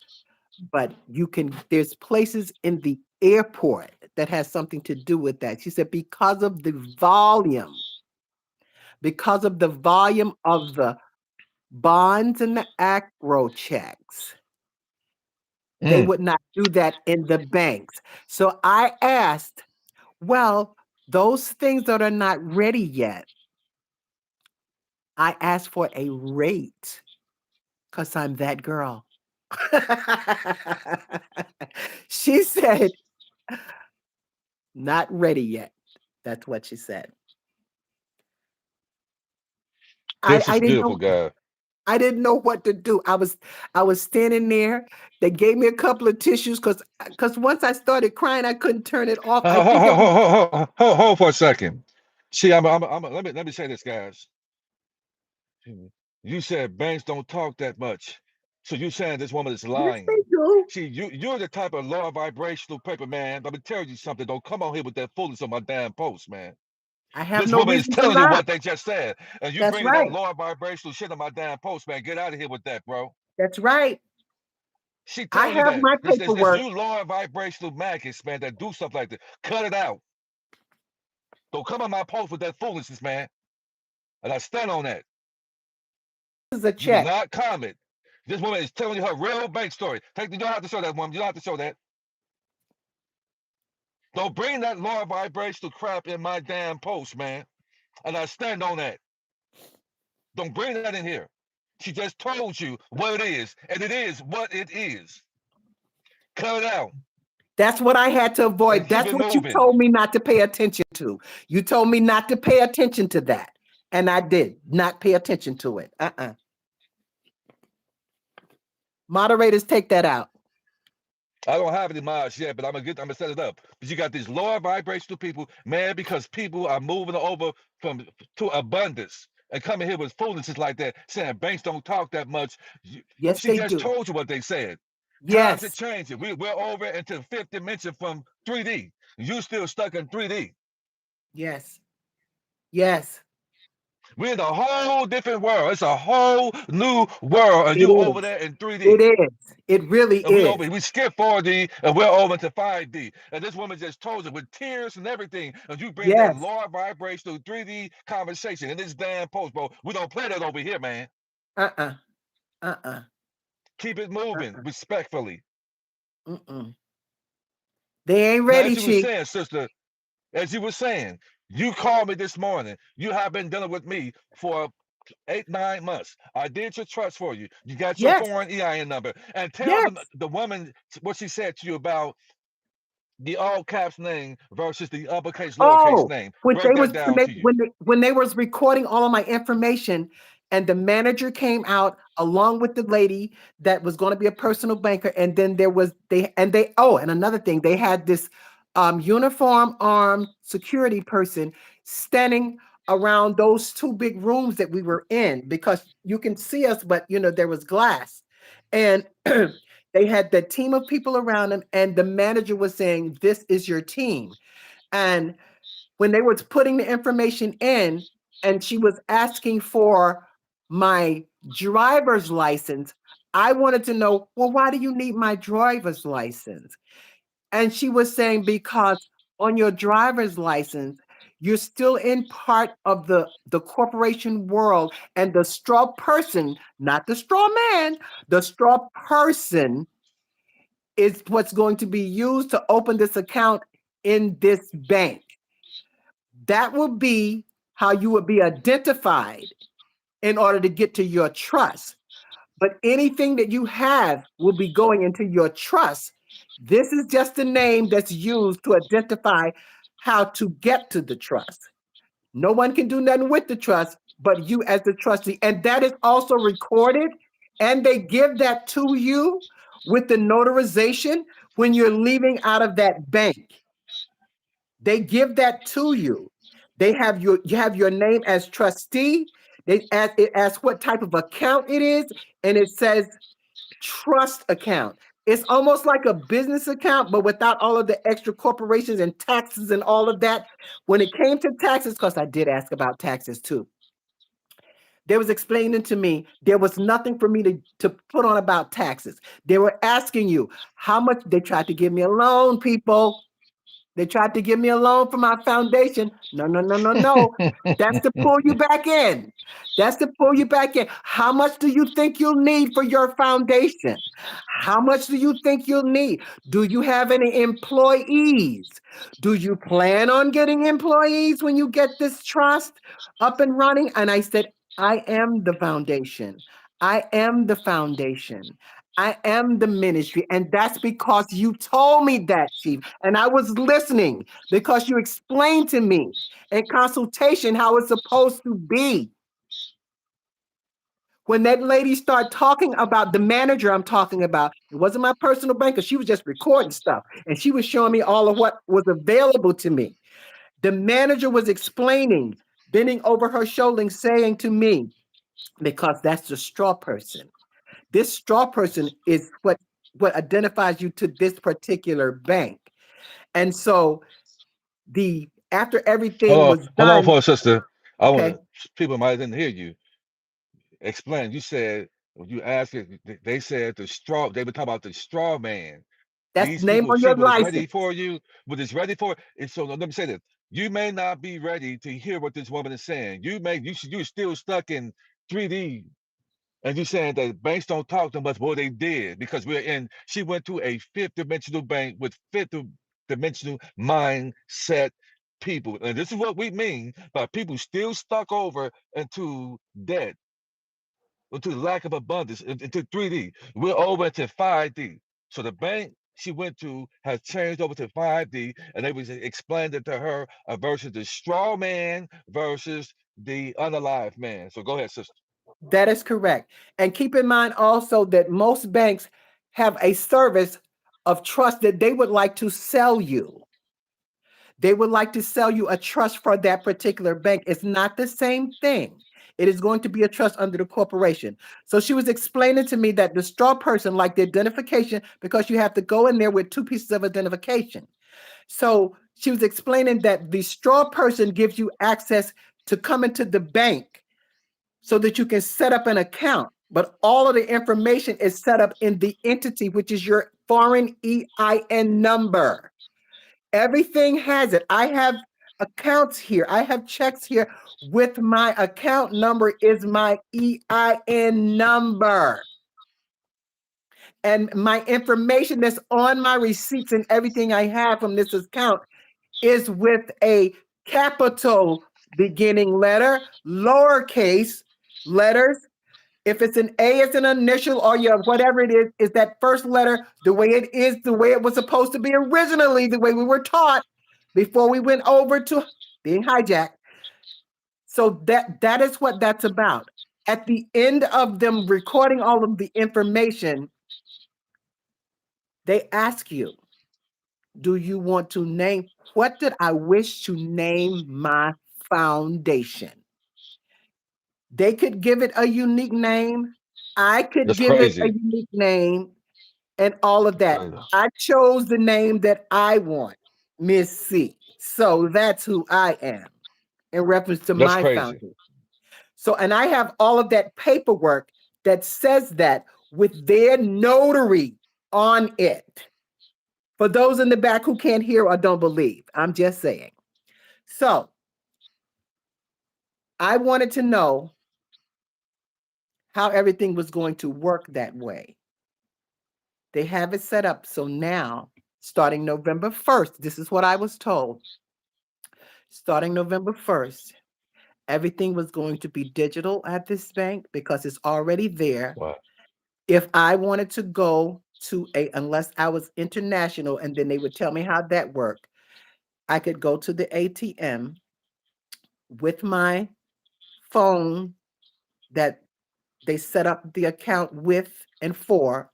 but you can, there's places in the airport that has something to do with that. She said, because of the volume of the bonds and the acro checks, they Mm, would not do that in the banks. So I asked, well, those things that are not ready yet, I asked for a rate because I'm that girl. She said, not ready yet. That's what she said. this I is didn't beautiful, know guy. I didn't know what to do. I was standing there. They gave me a couple of tissues because once I started crying, I couldn't turn it off. I think it was Hold for a second. See, let me say this, guys. You said banks don't talk that much. So you saying this woman is yes, they lying. do. See, you're the type of low vibrational paper, man. Let me tell you something. Don't come on here with that foolishness on my damn post, man. I have This no woman is reason to telling you lie. what they just said. And you That's bringing that right. low vibrational shit on my damn post, man. Get out of here with that, bro. That's right. She I telling you have that. my It's paperwork. you low vibrational maggots, man, that do stuff like that. Cut it out. Don't come on my post with that foolishness, man. And I stand on that. This is a You do check. not comment. This woman is telling you her real bank story. You don't have to show that woman. You don't have to show that. Don't bring that low vibrational crap in my damn post, man. And I stand on that. Don't bring that in here. She just told you what it is, and it is what it is. Cut it out That's what I had to and avoid. keep That's it what you moving. told me not to pay attention to. You told me not to pay attention to that. And I did not pay attention to it. Moderators, take that out. I don't have any mods yet, but I'm gonna set it up. But you got these lower vibrational people, man, because people are moving over from to abundance and coming here with foolishness like that, saying banks don't talk that much. Yes, She they just do. told you what they said. Times are Yes. changing. We're over into the fifth dimension from 3D. You still stuck in 3D. Yes. Yes. We're in a whole different world. It's a whole new world, and It you over is. there in It 3D. is. It really And we is. over we skip 4D and we're over to 5D. And this woman just told you with tears and everything. And you bring that Yes. lower vibrational 3D conversation in this damn post, bro. We don't play that over here, man. Uh-uh. Uh-uh. Keep it moving Uh-uh. respectfully. Mm-mm. They ain't Now, ready, as you were Chief. saying, sister, as you were saying, you called me this morning. You have been dealing with me for 8, 9 months. I did your trust for you. You got your Yes. foreign EIN number. And tell them Yes. the woman what she said to you about the all caps name versus the uppercase lowercase Oh, name. when Break they that was down to you. when they was recording all of my information, and the manager came out along with the lady that was going to be a personal banker, and then there was they oh, and another thing, they had this uniform armed security person standing around those two big rooms that we were in, because you can see us, but there was glass, and they had the team of people around them, and the manager was saying, "This is your team." And when they was putting the information in, and she was asking for my driver's license, I wanted to know, well, why do you need my driver's license? And she was saying, because on your driver's license, you're still in part of the corporation world, and the straw person, not the straw man, the straw person is what's going to be used to open this account in this bank. That will be how you will be identified in order to get to your trust. But anything that you have will be going into your trust. This is just a name that's used to identify how to get to the trust. No one can do nothing with the trust but you as the trustee. And that is also recorded. And they give that to you with the notarization when you're leaving out of that bank. They give that to you. You have your name as trustee. They ask what type of account it is, and it says trust account. It's almost like a business account, but without all of the extra corporations and taxes and all of that. When it came to taxes, because I did ask about taxes too, they was explaining to me there was nothing for me to put on about taxes. They were asking you how much. They tried to give me a loan, people. They tried to give me a loan for my foundation. No, no, no, no, no. That's to pull you back in. That's to pull you back in. How much do you think you'll need for your foundation? How much do you think you'll need? Do you have any employees? Do you plan on getting employees when you get this trust up and running? And I said, I am the foundation. I am the foundation. I am the ministry. And that's because you told me that, Chief. And I was listening because you explained to me in consultation how it's supposed to be. When that lady started talking about the manager I'm talking about, it wasn't my personal banker. She was just recording stuff and she was showing me all of what was available to me. The manager was explaining, bending over her shoulder, saying to me, because that's the straw person. This straw person is what identifies you to this particular bank. And so the after everything was Hold on done, for a sister. I want okay, to, people might didn't hear you. Explain. You said when you asked it, they said the straw. They were talking about the straw man. that's These the name people on see your what is ready license. for you, what is ready for. And so let me say this: you may not be ready to hear what this woman is saying. You're still stuck in 3D. And you saying that banks don't talk to us, well, they did because we're in. She went to a fifth dimensional bank with fifth dimensional mindset people, and this is what we mean by people still stuck over into debt, into lack of abundance, into 3D. We're over to 5D. So the bank she went to has changed over to 5D, and they was explained it to her versus the straw man versus the unalive man. So go ahead, sister. That is correct. And keep in mind also that most banks have a service of trust that they would like to sell you. They would like to sell you a trust for that particular bank. It's not the same thing. It is going to be a trust under the corporation. So she was explaining to me that the straw person, like the identification, because you have to go in there with two pieces of identification. So she was explaining that the straw person gives you access to come into the bank so that you can set up an account. But all of the information is set up in the entity, which is your foreign EIN number. Everything has it. I have accounts here. I have checks here with my account number is my EIN number. And my information that's on my receipts and everything I have from this account is with a capital beginning letter, lowercase letters. If it's an A, it's an initial, or your whatever it is that first letter the way it is, the way it was supposed to be originally, the way we were taught before we went over to being hijacked. So that is what that's about. At the end of them recording all of the information, they ask you, do you want to name, what did I wish to name my foundation? They could give it a unique name. I could That's give it a crazy. unique name and all of That's that. crazy. I chose the name that I want, Miss C. So that's who I am in reference to That's my crazy. foundation. So, and I have all of that paperwork that says that with their notary on it. For those in the back who can't hear or don't believe, I'm just saying. So, I wanted to know how everything was going to work that way. They have it set up so now, starting November 1st, this is what I was told. Starting November 1st, everything was going to be digital at this bank because it's already there. Wow. If I wanted to go to unless I was international, and then they would tell me how that worked, I could go to the ATM with my phone that they set up the account with and for,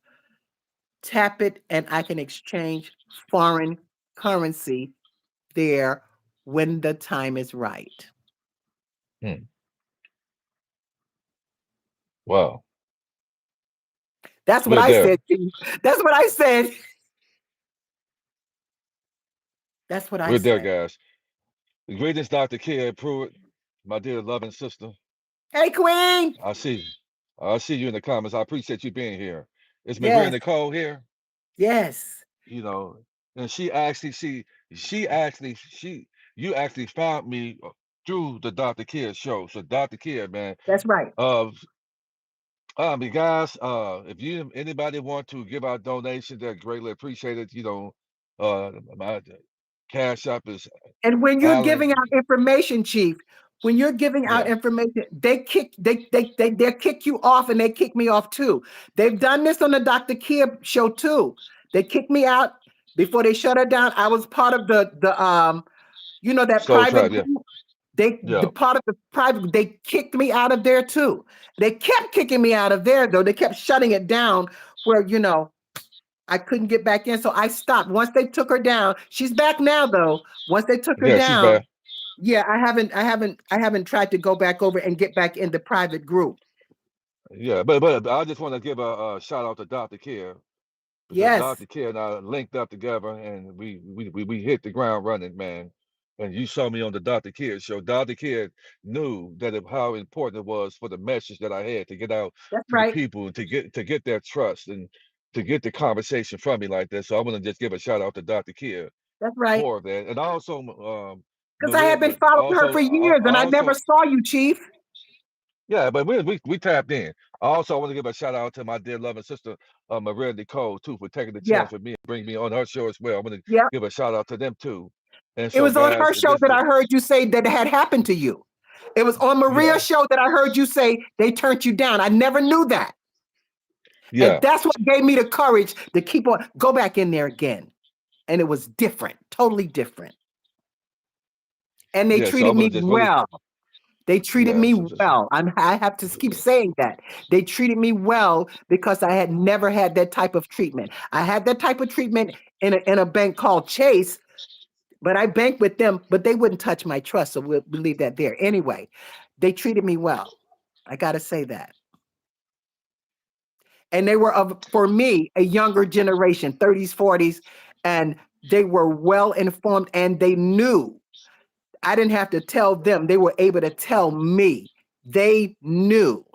tap it, and I can exchange foreign currency there when the time is right. Hmm. Wow. That's what We're I there. said, Chief. That's what I said. That's what I We're there, said. guys. Greetings, Dr. Kia Pruitt, my dear loving sister. Hey, Queen. I see. I see you in the comments. I appreciate you being here. Is Maria Yes. Nicole here? Yes. You know, and she you actually found me through the Dr. Kia show. So Dr. Kia, man, That's right. uh, guys, if you anybody want to give out donations, they're greatly appreciated. My cash app is And when you're giving Alan. out information, Chief, when you're giving out Yeah, information, they kick you off, and they kick me off too. They've done this on the Dr. Kia show too. They kicked me out before they shut her down. I was part of that Soul private Tribe. Yeah, group. The yeah, part of the private, they kicked me out of there too. They kept kicking me out of there though. They kept shutting it down where I couldn't get back in. So I stopped. Once they took her down, she's back now though. Once they took her yeah. She's down, back. yeah, I haven't tried to go back over and get back in the private group. Yeah, but I just want to give a shout out to Dr. Care because Yes, Dr. Care and I linked up together and we hit the ground running, man. And you saw me on the Dr. Care show. Dr. Care knew how important it was for the message that I had to get out that's to the right. people and to get their trust and to get the conversation from me like that. So I want to just give a shout out to Dr. Care That's right. for that, and also Because I Maria, had been but following her also for years and I never also saw you, Chief. yeah, but we tapped in. I also want to give a shout out to my dear loving sister, Maria Nicole, too, for taking the Yeah, chance with me and bring me on her show as well. I want to yeah. give a shout out to them too. And It so, was on guys, her show that I heard you say that it had happened to you. It was on yeah, Maria's show that I heard you say they turned you down. I never knew that. And yeah, that's what gave me the courage to keep on, go back in there again. And it was different, totally different. And they yeah. So I treated want me to just really, well. They treated yeah, me so just, well. I have to keep saying that. They treated me well because I had never had that type of treatment. I had that type of treatment in a bank called Chase, but I banked with them, but they wouldn't touch my trust. So we'll leave that there. Anyway, they treated me well. I got to say that. And they were for me, a younger generation, 30s, 40s, and they were well informed and they knew. I didn't have to tell them. They were able to tell me. They knew.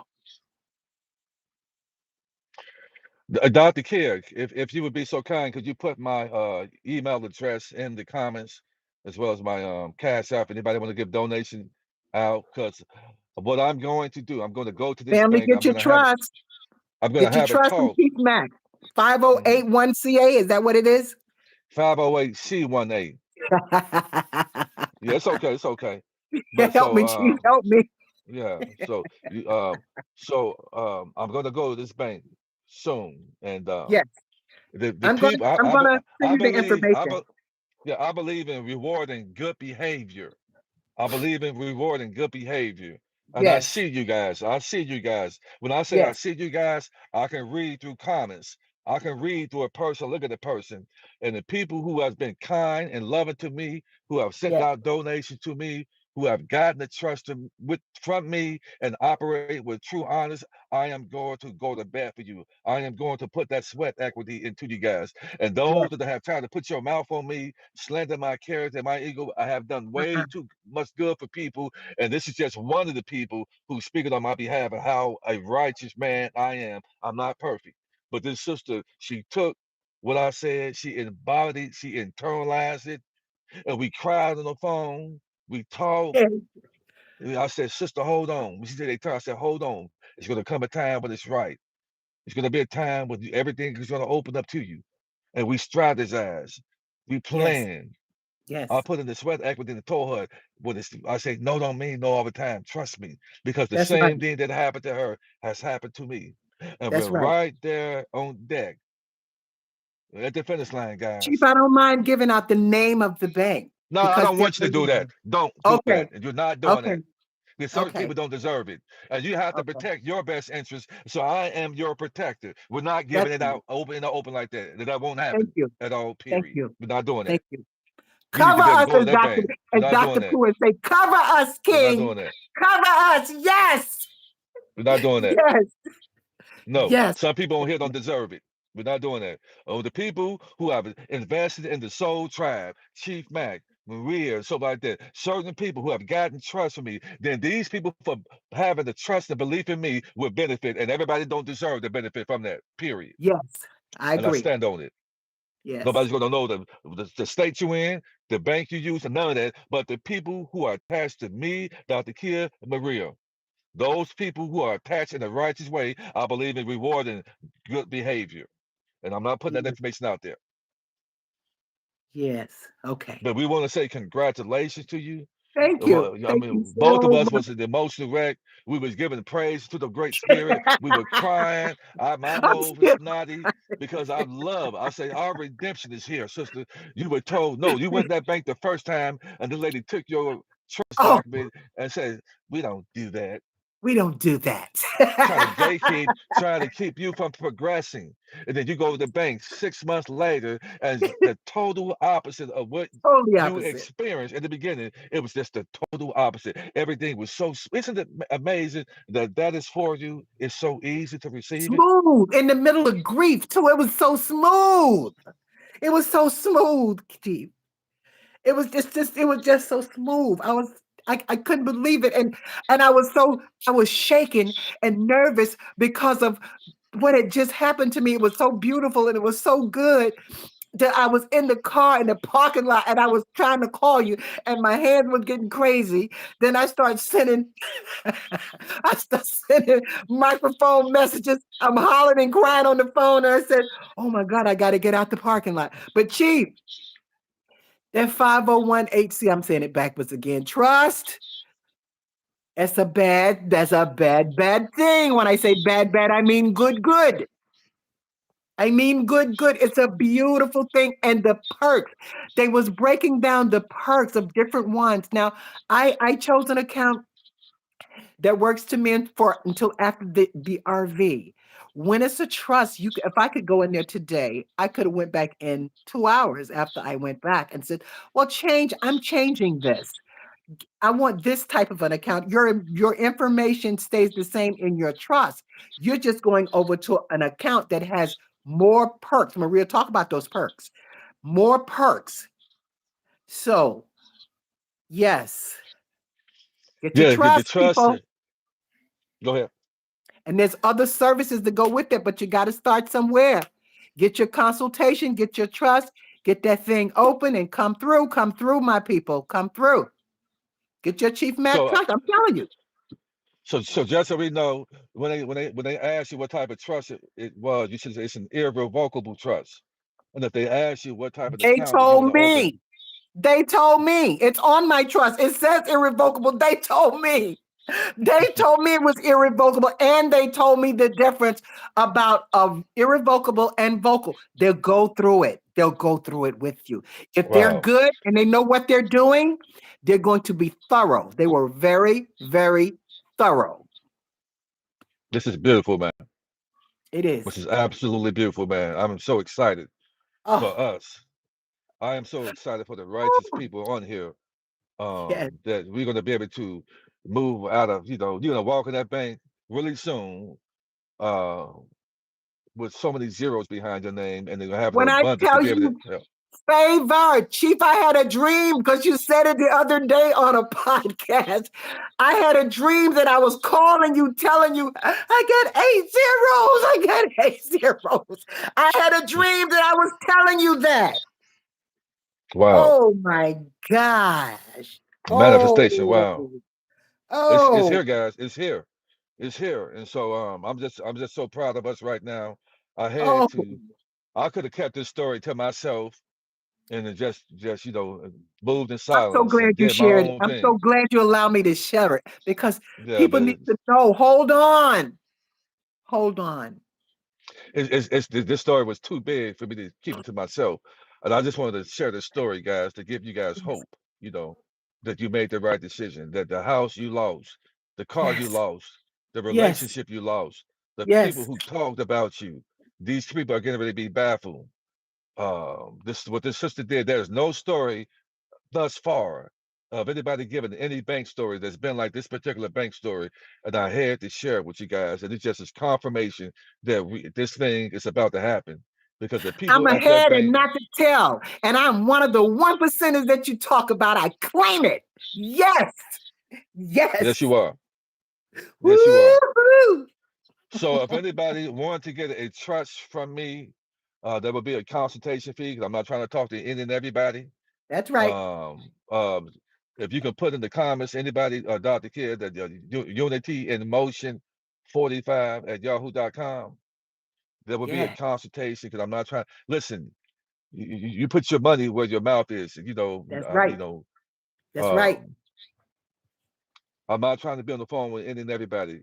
Dr. Care, if you would be so kind, could you put my email address in the comments as well as my cash app? Anybody want to give donation out? Because what I'm going to do, I'm going to go to this Family, bank. get your trust. I'm going to Get your have a trust from talk. Chief Mac. 5081CA, is that what it is? 508C18. Yeah, it's okay. It's okay. But Help me, Chief. Help me. yeah. I'm gonna go to this bank soon, and Yes. the I'm gonna people I'm gonna send I you the believe information. yeah, I believe in rewarding good behavior. I believe in rewarding good behavior. And I Yes. see you guys. I see you guys. When I say I Yes. see you guys, I can read through comments. I can read through a person, look at the person. And the people who have been kind and loving to me, who have sent Yes. out donations to me, who have gotten the trust from me and operate with true honest, I am going to go to bat for you. I am going to put that sweat equity into you guys. And those Yes. that have tried to put your mouth on me, slander my character, my ego, I have done way Uh-uh. too much good for people. And this is just one of the people who's speaking on my behalf of how a righteous man I am. I'm not perfect. But this sister, she took what I said, she embodied, she internalized it, and we cried on the phone. We talked. Yes. I said, sister, hold on. When she said they turn, I said, hold on. It's going to come a time when it's right. It's going to be a time when everything is going to open up to you. And we strategize. We Yes. plan. I Yes. put in the sweat equity and told her what it's, I say, no, don't mean no all the time. Trust me. Because the That's right. same thing that happened to her has happened to me. And we're That's right. right there on deck at the finish line, Chief, guys. I don't mind giving out the name of the bank No, I because don't there's want you a to do that. reason. Don't do Okay. that. And you're not doing Okay. that. Because certain Okay. people don't deserve it. And you have to Okay. protect your best interests. So I am your protector. We're not That's giving it right. out open in the open like that. That won't Thank happen you. at all, Thank period. you. We're not doing Thank that. you. You need Cover to be able to us, go to that bank. We're As not doing Dr. that. Pruitt say, cover us, We're not King. doing that. Cover us. Yes. We're not doing that. Yes. No, Yes. some people on here don't deserve it. We're not doing that. Oh, the people who have invested in the Soul Tribe, Chief Mac, Maria, so like that, certain people who have gotten trust from me, then these people for having the trust and belief in me will benefit, and everybody don't deserve to benefit from that. Period. Yes. I And I agree. stand on it. Yes. Nobody's going to know the state you in, the bank you use, and none of that. But the people who are attached to me, Dr. Kia, Maria, those people who are attached in a righteous way, I believe in rewarding good behavior. And I'm not putting that Yes. information out there. Yes. Okay. But we want to say congratulations to you. Thank you. I Thank you mean, both of so us much. was in the emotional wreck. We was giving praise to the Great Spirit. We were crying. My I'm nose was still snotty because I love. I say our redemption is here, sister. You were told no. You went to that bank the first time, and the lady took your trust oh, document and said, "We don't do that." we don't do that. Trying to gatekeep, trying to keep you from progressing. And then you go to the bank 6 months later, and it's the total opposite of what Totally you opposite. experienced in the beginning. It was just the total opposite. Everything was so, isn't it amazing that that is for you? It's so easy to receive it. Smooth in the middle of grief too. It was so smooth. It was so smooth, Chief. It was just it was just so smooth. I couldn't believe it. And I was shaking and nervous because of what had just happened to me. It was so beautiful and it was so good that I was in the car in the parking lot and I was trying to call you and my hands were getting crazy. Then I started sending I started sending microphone messages. I'm hollering and crying on the phone and I said, "Oh my God, I got to get out the parking lot." But Chief, that 501HC, I'm saying it backwards again. Trust. That's a bad thing. When I say bad, I mean good. I mean good. It's a beautiful thing. And the perks. They was breaking down the perks of different ones. Now, I chose an account that works to me for until after the RV. When it's a trust, if I could go in there today, I could have went back in 2 hours after I went back and said, "Well, I'm changing this. I want this type of an account." Your information stays the same in your trust. You're just going over to an account that has more perks. Maria, talk about those perks. More perks. So, yes, get your Yeah, get the trust, trust. people. Go ahead. And there's other services that go with it, but you got to start somewhere. Get your consultation, get your trust, get that thing open and come through, my people, come through. Get your Chief Mac So, trust. I'm telling you. so just so we know, when they ask you what type of trust it was, you should say it's an irrevocable trust. And if they ask you what type of They account that you want told to open, me. They told me. It's on my trust. It says irrevocable. They told me. They told me it was irrevocable, and they told me the difference about irrevocable and vocal. They'll go through it. They'll go through it with you. If they're wow, good and they know what they're doing, they're going to be thorough. They were very thorough. this is beautiful, man. It is. Which is absolutely beautiful, man. I'm so excited Oh, for us. I am so excited for the righteous oh, people on here. yes. That we're gonna be able to move out of, you're gonna walk in that bank really soon, uh, with so many zeros behind your name, and then have an When I abundance to tell be able to you help. favor, Chief, I had a dream because you said it the other day on a podcast. I had a dream that I was calling you, telling you, I got 8 zeros. I got 8 zeros. I had a dream that I was telling you that. Wow, Oh my gosh. manifestation. Oh, Wow, it's oh, here, guys. It's here. It's here. And so I'm just so proud of us right now. I had oh. to. I could have kept this story to myself and then just moved in I'm so silence glad and you did my shared it. own I'm so thing. glad you allowed me to share it because Yeah, people but need to know. Hold on. Hold on. this story was too big for me to keep it to myself, and I just wanted to share this story, guys, to give you guys hope. You know that you made the right decision. That the house you lost, the car you Yes. lost, the Yes. relationship you lost, the people Yes. who talked about you. These people are getting ready to be baffled. This is what this sister did. There is no story thus far of anybody giving any bank story that's been like this particular bank story, and I had to share it with you guys, and it's just as confirmation that this thing is about to happen because the I'm people at that ahead and bank, not to tell. And I'm one of the 1%ers that you talk about. I claim it. Yes. yes, Yes. you are, yes, you are. Woo-hoo. So if anybody wanted to get a trust from me, there will be a consultation fee because I'm not trying to talk to any and everybody. That's right. Um, um, if you can put in the comments, anybody, Dr. Kid, that Unity in Motion 45 at yahoo.com, there will be a Yeah. consultation because I'm not trying. Listen, you put your money where your mouth is. That's right. That's right. Um, I'm not trying to be on the phone with any and everybody.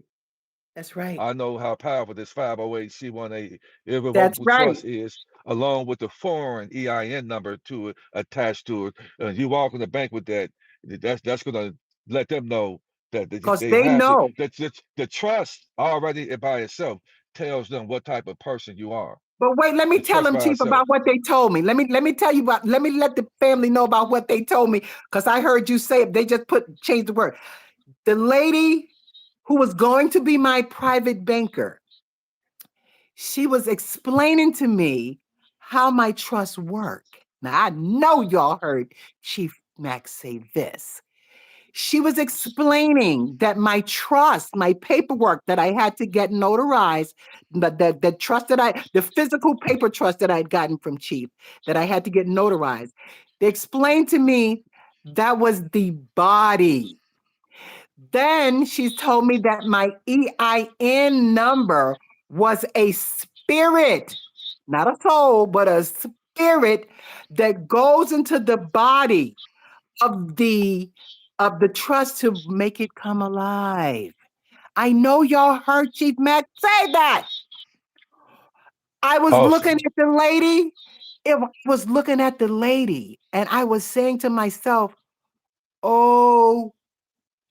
That's right. I know how powerful this 508c1a That's irrevocable right. trust is, along with the foreign EIN number to it attached to it. You walk in the bank with that, that's gonna let them know that Because they they have to, know. that the trust already by itself tells them what type of person you are. But wait, let me The tell trust them, by Chief, itself. about what they told me. Let me tell you about. Let me let the family know about what they told me, because I heard you say they just changed the word. The lady who was going to be my private banker, she was explaining to me how my trusts work. Now I know y'all heard Chief Max say this. She was explaining that my trust, my paperwork that I had to get notarized, the trust the physical paper trust that I'd gotten from Chief, that I had to get notarized. They explained to me that was the body. Then she told me that my EIN number was a spirit, not a soul, but a spirit that goes into the body of the trust to make it come alive. I know y'all heard Chief Matt say that. I was looking Awesome. at the lady. It was looking at the lady, and I was saying to myself, "Oh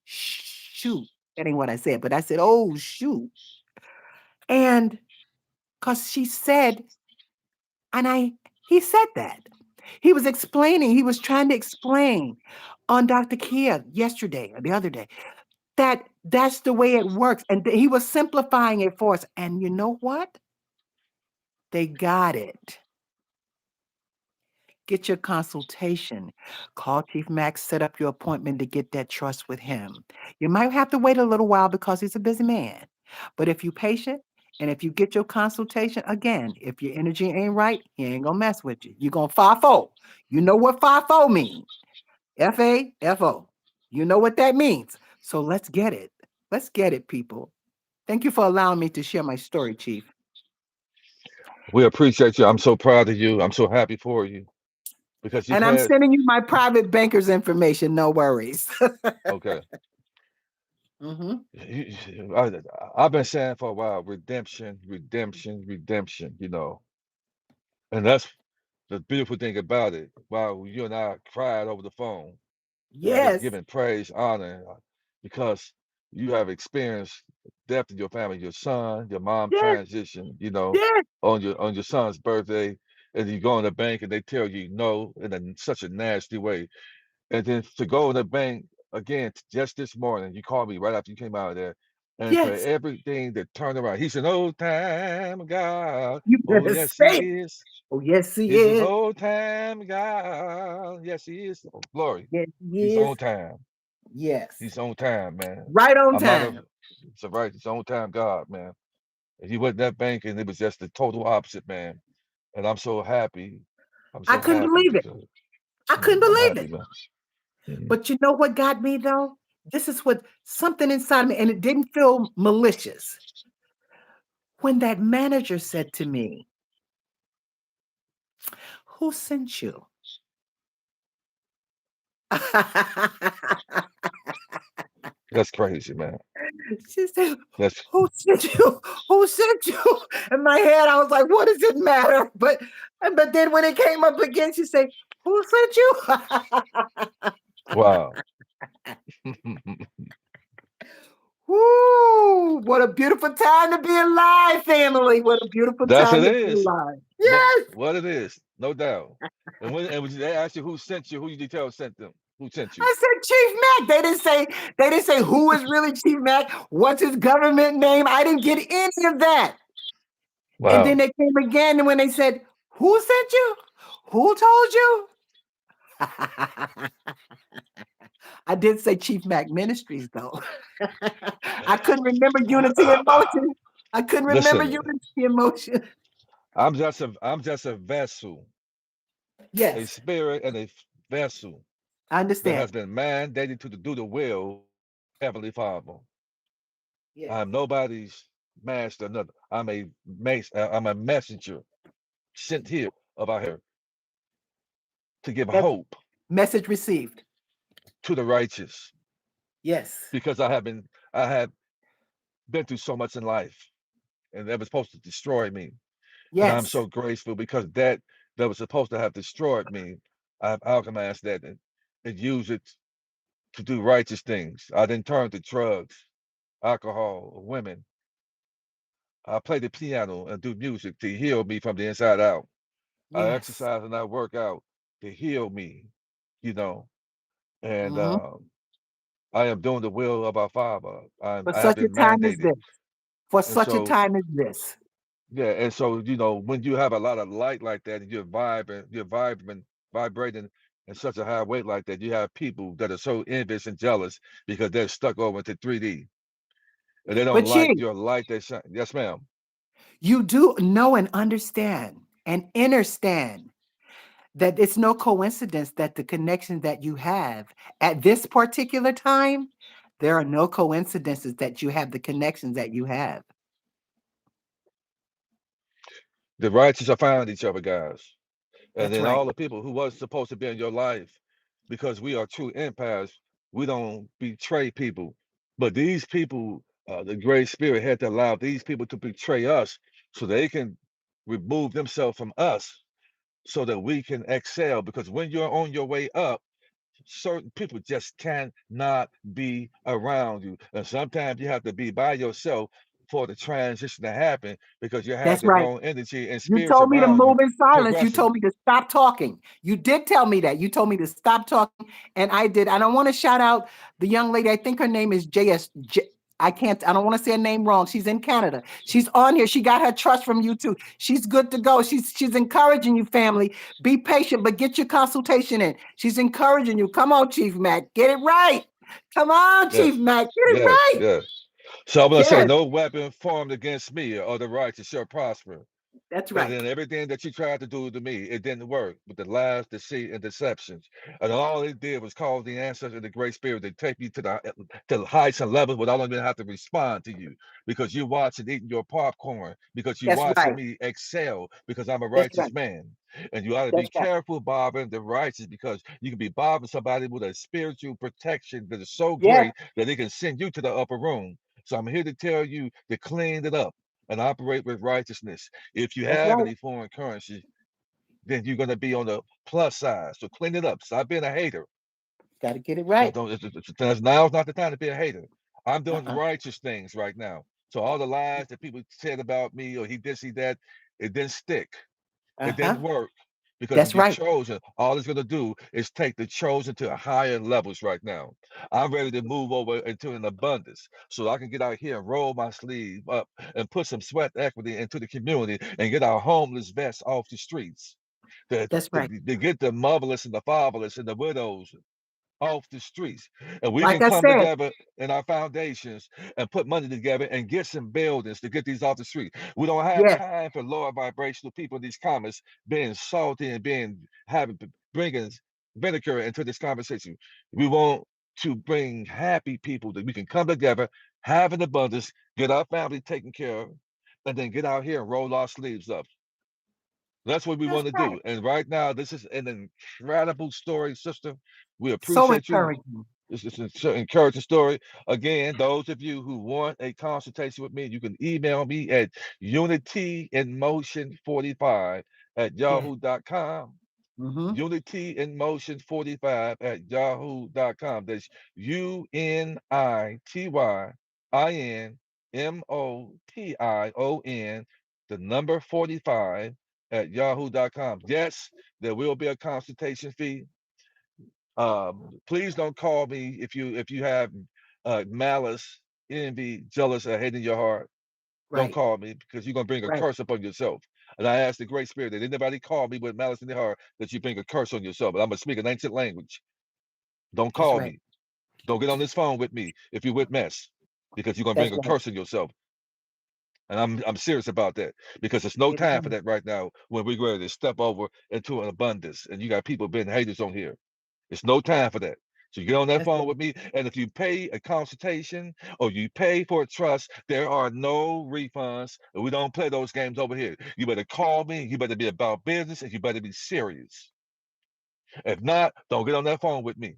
shoot!" That ain't what I said, but I said, "Oh shoot!" And because she said, and he said that. He was explaining. He was trying to explain on Dr. Kia yesterday or the other day that's the way it works. And he was simplifying it for us. And you know what? They got it. Get your consultation. Call Chief Max, set up your appointment to get that trust with him. You might have to wait a little while because he's a busy man. But if you're patient and if you get your consultation, again, if your energy ain't right, he ain't gonna mess with you. You're gonna FAFO. You know what FAFO means. FAFO. You know what that means. So let's get it. Let's get it, people. Thank you for allowing me to share my story, Chief. We appreciate you. I'm so proud of you. I'm so happy for you because you've And I'm had, sending you my private banker's information. No worries. okay. Hmm. I've been saying for a while, redemption, redemption, redemption, and that's the beautiful thing about it. While you and I cried over the phone, Yes. giving praise, honor, because you have experienced death in your family, your son, your mom Yes. transition, Yes. on your son's birthday, and you go in the bank and they tell you no in such a nasty way. And then to go in the bank again just this morning, you called me right after you came out of there, and for Yes. everything that turned around, he's an old time God. You Oh better yes, he say it. is. Oh, yes, he He's an is. old time God. Yes, he is. Oh, glory. Yes, He's he on is. time. Yes. He's on time, man. Right on I'm not a. time. It's a right. It's on time, God, man. And he went in that bank, and it was just the total opposite, man. And I'm so happy. I'm I so couldn't happy believe it. because I couldn't I'm believe happy, it. man. Mhm. But you know what got me though? This is what something inside me, and it didn't feel malicious. When that manager said to me, "Who sent you?" That's crazy, man. She said, That's "Who sent you? Who sent you?" In my head, I was like, "What does it matter?" But then when it came up again, she said, "Who sent you?" wow. Woo! What a beautiful time to be alive, family. What a beautiful That's time it to be is. alive. Yes. What it is, no doubt. And when they ask you who sent you, who you tell sent them? Who sent you? I said Chief Mac. They didn't say who is really Chief Mac. What's his government name? I didn't get any of that. And then Wow. they came again and when they said, "Who sent you? Who told you?" I did say Chief Mac Ministries though. I couldn't remember Unity in Motion. I couldn't remember Listen, Unity in Motion. I'm just a vessel, a Yes, spirit and a vessel I that has understand. been mandated to do the will of Heavenly Father. Yes. I'm nobody's master. Nothing. I'm a messenger sent here about here to give That's hope message received. to the righteous Yes. because I have been through so much in life and that was supposed to destroy me. And I'm Yes. so grateful because that was supposed to have destroyed me. I've alchemized that and used it to do righteous things. I didn't turn to drugs, alcohol, women. I play the piano and do music to heal me from the inside out. I Yes. exercise and I work out to heal me, you know. And Hmm. I am doing the will of our Father. For I have such a been time as mandated, this. For and such a so time as this. yeah, and so when you have a lot of light like that, and vibrating in such a high weight like that, you have people that are so envious and jealous because they're stuck over into 3D and they don't But like Chief, your light that shine. Yes, ma'am. you do know and understand and understand that it's no coincidence that the connections that you have at this particular time, there are no coincidences that you have the connections that you have. The righteous are finding each other, guys. And That's then right. all the people who wasn't supposed to be in your life, because we are true empaths, we don't betray people. But these people, the Great Spirit had to allow these people to betray us so they can remove themselves from us so that we can excel. Because when you're on your way up, certain people just cannot be around you. And sometimes you have to be by yourself for the transition to happen because you have That's the right. wrong energy and You spirits told me to around you move in silence. You told progressing. me to stop talking. You did tell me that. You told me to stop talking, and I did. And I want to shout out the young lady. I think her name is JS. I can't. I don't want to say her name wrong. She's in Canada. She's on here. She got her trust from you too. She's good to go. She's encouraging you, family. Be patient, but get your consultation in. She's encouraging you. Come on, Chief Mac. Get it right. Come on, Chief Yes, Mac. Get it yes, right. yes. So I'm going to say, Yes, no weapon formed against me or the righteous shall prosper. that's And right. then everything that you tried to do to me, it didn't work with the lies, deceit, and deceptions. And all it did was cause the ancestors of the Great Spirit to take you to the heights and levels without even have to respond to you because you're watching eating your popcorn, because you're That's watching right. me excel, because I'm a That's right. righteous man. And you ought to be That's right. careful bothering the righteous because you can be bothering somebody with a spiritual protection that is so Yes, great that they can send you to the upper room. So I'm here to tell you to clean it up and operate with righteousness. If you that's have right. any foreign currency, then you're going to be on the plus side. So clean it up. Stop being a hater. Got to get it right. Don't, now's not the time to be a hater. I'm doing Uh-uh. righteous things right now. So all the lies that people said about me or he this, he that, it didn't stick. It Uh-huh. didn't work because That's if you're right. chosen, all it's going to do is take the chosen to higher levels right now. I'm ready to move over into an abundance so I can get out here and roll my sleeve up and put some sweat equity into the community and get our homeless vets off the streets. To, That's to, right. to get the motherless and the fatherless and the widows off the streets. And we Like can I come said, together in our foundations and put money together and get some buildings to get these off the street. We don't have yes, time for lower vibrational people in these comments being salty and bringing vinegar into this conversation. We want to bring happy people that we can come together, have an abundance, get our family taken care of, and then get out here and roll our sleeves up. That's what we that's want to right. do. And right now, this is an incredible story, sister. We So appreciate you. encouraging. This is an encouraging story. Again, those of you who want a consultation with me, you can email me at unityinmotion45 at Yeah. yahoo.com. Mm-hmm. Unityinmotion45 at yahoo.com. That's UNITYINMOTION, the number 45 at yahoo.com. Yes, there will be a consultation fee. Please don't call me if you have malice, envy, jealous, or hate in your heart. Don't Right. call me because you're gonna bring a Right. curse upon yourself. And I ask the Great Spirit that anybody call me with malice in their heart that you bring a curse on yourself. And I'm gonna speak an ancient language. Don't That's call right. me. Don't get on this phone with me if you're with mess, because you're gonna That's bring a right. curse on yourself. And I'm serious about that because it's no time for Amen. that right now when we're ready to step over into an abundance. And you got people being haters on here. It's no time for that. So you get on that That's phone right. with me, and if you pay a consultation or you pay for a trust, there are no refunds. And we don't play those games over here. You better call me. You better be about business, and you better be serious. If not, don't get on that phone with me.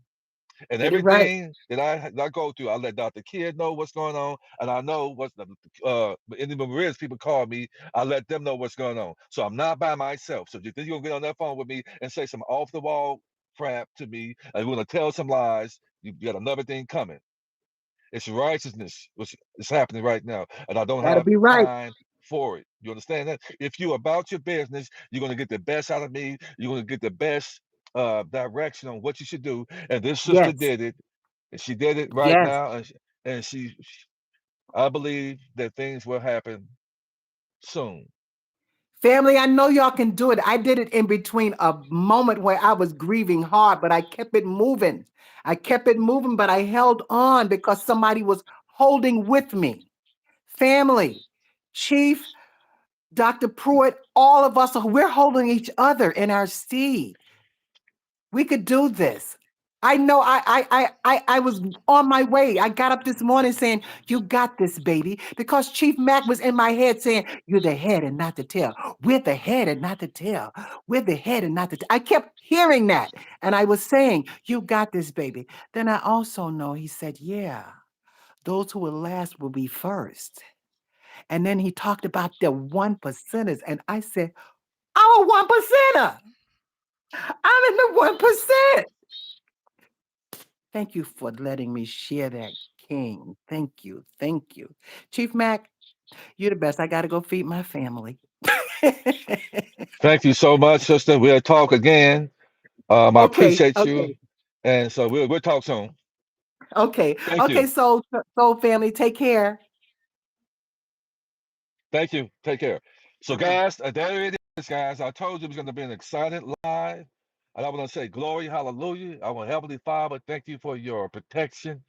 And Get it right. everything that I go through, I let Dr. Kid know what's going on, and I know what's the any Maria's people call me. I let them know what's going on. So I'm not by myself. So if you think you're gonna get on that phone with me and say some off the wall crap to me, and we're gonna tell some lies, you got another thing coming. It's righteousness which is happening right now, and I don't Gotta have be right. time for it. You understand that? If you about your business, you're gonna get the best out of me. You're gonna get the best direction on what you should do. And this sister Yes. did it, and she did it right Yes. now, and she I believe that things will happen soon. Family, I know y'all can do it. I did it in between a moment where I was grieving hard, but I kept it moving. I kept it moving, but I held on because somebody was holding with me. Family, Chief, Dr. Pruitt, all of us, we're holding each other in our seed. We could do this. I know I was on my way. I got up this morning saying, "You got this, baby," because Chief Mack was in my head saying, "You're the head and not the tail. We're the head and not the tail. We're the head and not the tail." I kept hearing that. And I was saying, "You got this, baby." Then I also know he said, "Yeah, those who will last will be first." And then he talked about the one percenters. And I said, "I'm a one percenter. I'm in the 1%." Thank you for letting me share that, King. Thank you. Thank you. Chief Mac, you're the best. I got to go feed my family. Thank you so much, sister. We'll talk again. I Okay. appreciate Okay. you, and so we'll talk soon. Okay. Thank Okay. you. So family, take care. Thank you. Take care. So, Uh-huh. guys, there it is, guys. I told you it was going to be an exciting live. And I want to say, glory, hallelujah. Our Heavenly Father, thank you for your protection,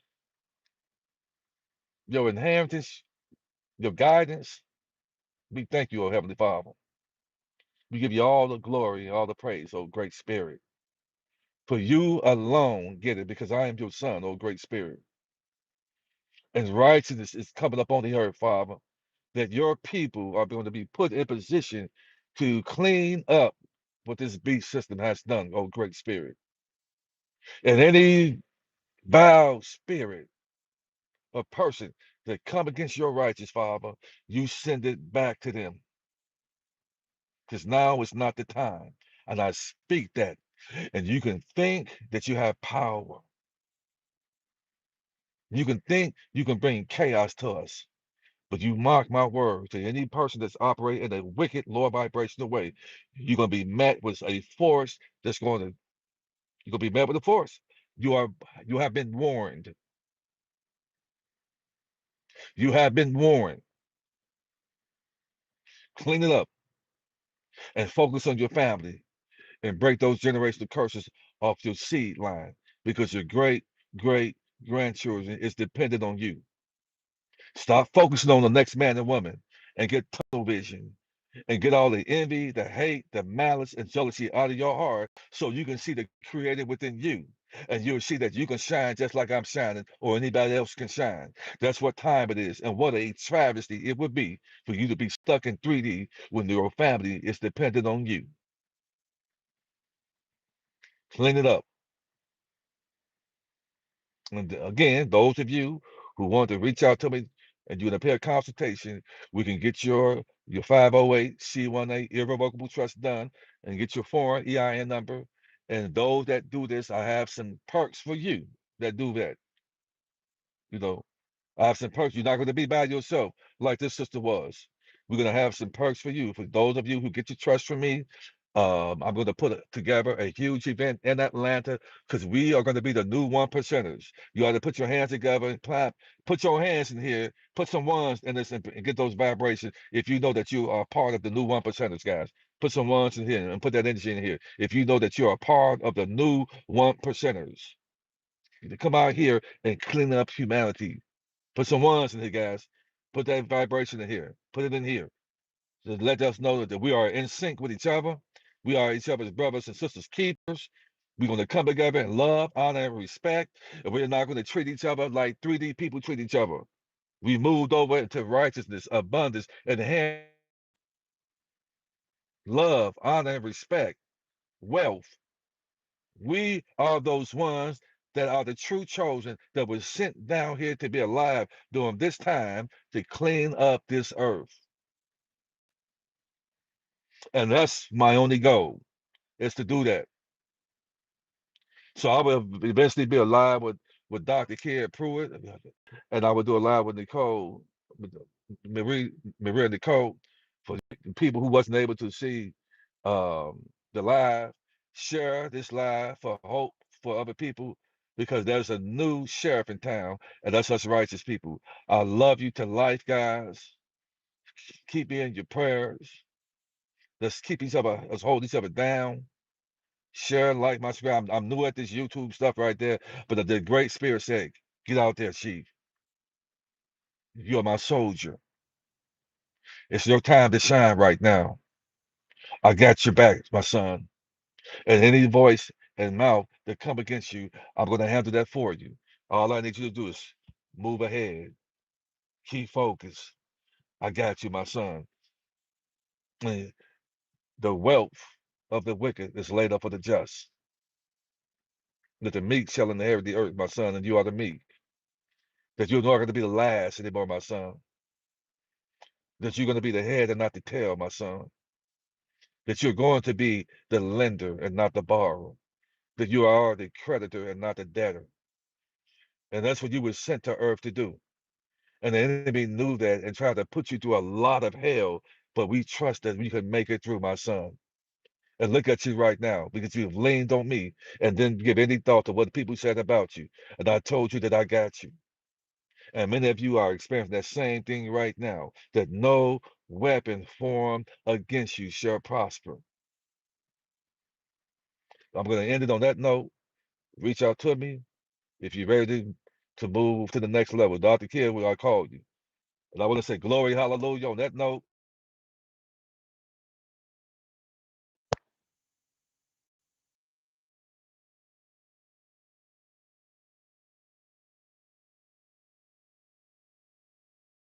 your inheritance, your guidance. We thank you, O Heavenly Father. We give you all the glory, all the praise, O great Spirit. For you alone get it, because I am your son, O great Spirit. And righteousness is coming up on the earth, Father, that your people are going to be put in position to clean up what this beast system has done, oh great spirit. And any vile spirit or person that come against your righteous Father, you send it back to them. Because now is not the time. And I speak that. And you can think that you have power. You can think you can bring chaos to us. But you mark my word to any person that's operating in a wicked, low vibrational way, you're going to be met with a force that's going to, you're going to be met with a force. You are, you have been warned. You have been warned. Clean it up and focus on your family and break those generational curses off your seed line because your great grandchildren is dependent on you. Stop focusing on the next man and woman and get tunnel vision and get all the envy, the hate, the malice, and jealousy out of your heart so you can see the creator within you. And you'll see that you can shine just like I'm shining or anybody else can shine. That's what time it is. And what a travesty it would be for you to be stuck in 3D when your family is dependent on you. Clean it up. And again, those of you who want to reach out to me and do an appear consultation, we can get your 508C18 irrevocable trust done and get your foreign EIN number. And those that do this, I have some perks for you that do that. You know, I have some perks. You're not going to be by yourself like this sister was. We're going to have some perks for you. For those of you who get your trust from me, I'm going to put together a huge event in Atlanta because we are going to be the new one percenters. You ought to put your hands together and clap. Put your hands in here. Put some ones in this and get those vibrations. If you know that you are part of the new one percenters, guys, put some ones in here and put that energy in here. If you know that you are part of the new one percenters, to come out here and clean up humanity. Put some ones in here, guys. Put that vibration in here. Put it in here to let us know that we are in sync with each other. We are each other's brothers and sisters keepers. We're going to come together in love, honor, and respect. And we're not going to treat each other like 3D people treat each other. We moved over into righteousness, abundance, and love, honor, and respect, wealth. We are those ones that are the true chosen that was sent down here to be alive during this time to clean up this earth. And that's my only goal is to do that. So I will eventually be alive with Dr. Kid Pruitt, and I will do a live with Nicole, with Marie, Maria Nicole, for people who wasn't able to see um, the live. Share this live for hope for other people because there's a new sheriff in town, and that's us righteous people. I love you to life, guys. Keep me in your prayers. Let's keep each other, let's hold each other down. Share, like my screen. I'm new at this YouTube stuff right there, but the great spirit said, get out there, Chief. You're my soldier. It's your time to shine right now. I got your back, my son. And any voice and mouth that come against you, I'm going to handle that for you. All I need you to do is move ahead. Keep focused. I got you, my son. And the wealth of the wicked is laid up for the just. That the meek shall inherit the earth, my son, and you are the meek. That you're not going to be the last anymore, my son. That you're going to be the head and not the tail, my son. That you're going to be the lender and not the borrower. That you are the creditor and not the debtor. And that's what you were sent to earth to do. And the enemy knew that and tried to put you through a lot of hell, but we trust that we can make it through, my son. And look at you right now because you've leaned on me and didn't give any thought to what people said about you. And I told you that I got you. And many of you are experiencing that same thing right now, that no weapon formed against you shall prosper. I'm going to end it on that note. Reach out to me if you're ready to move to the next level. Dr. Kid, I called you. And I want to say glory, hallelujah on that note.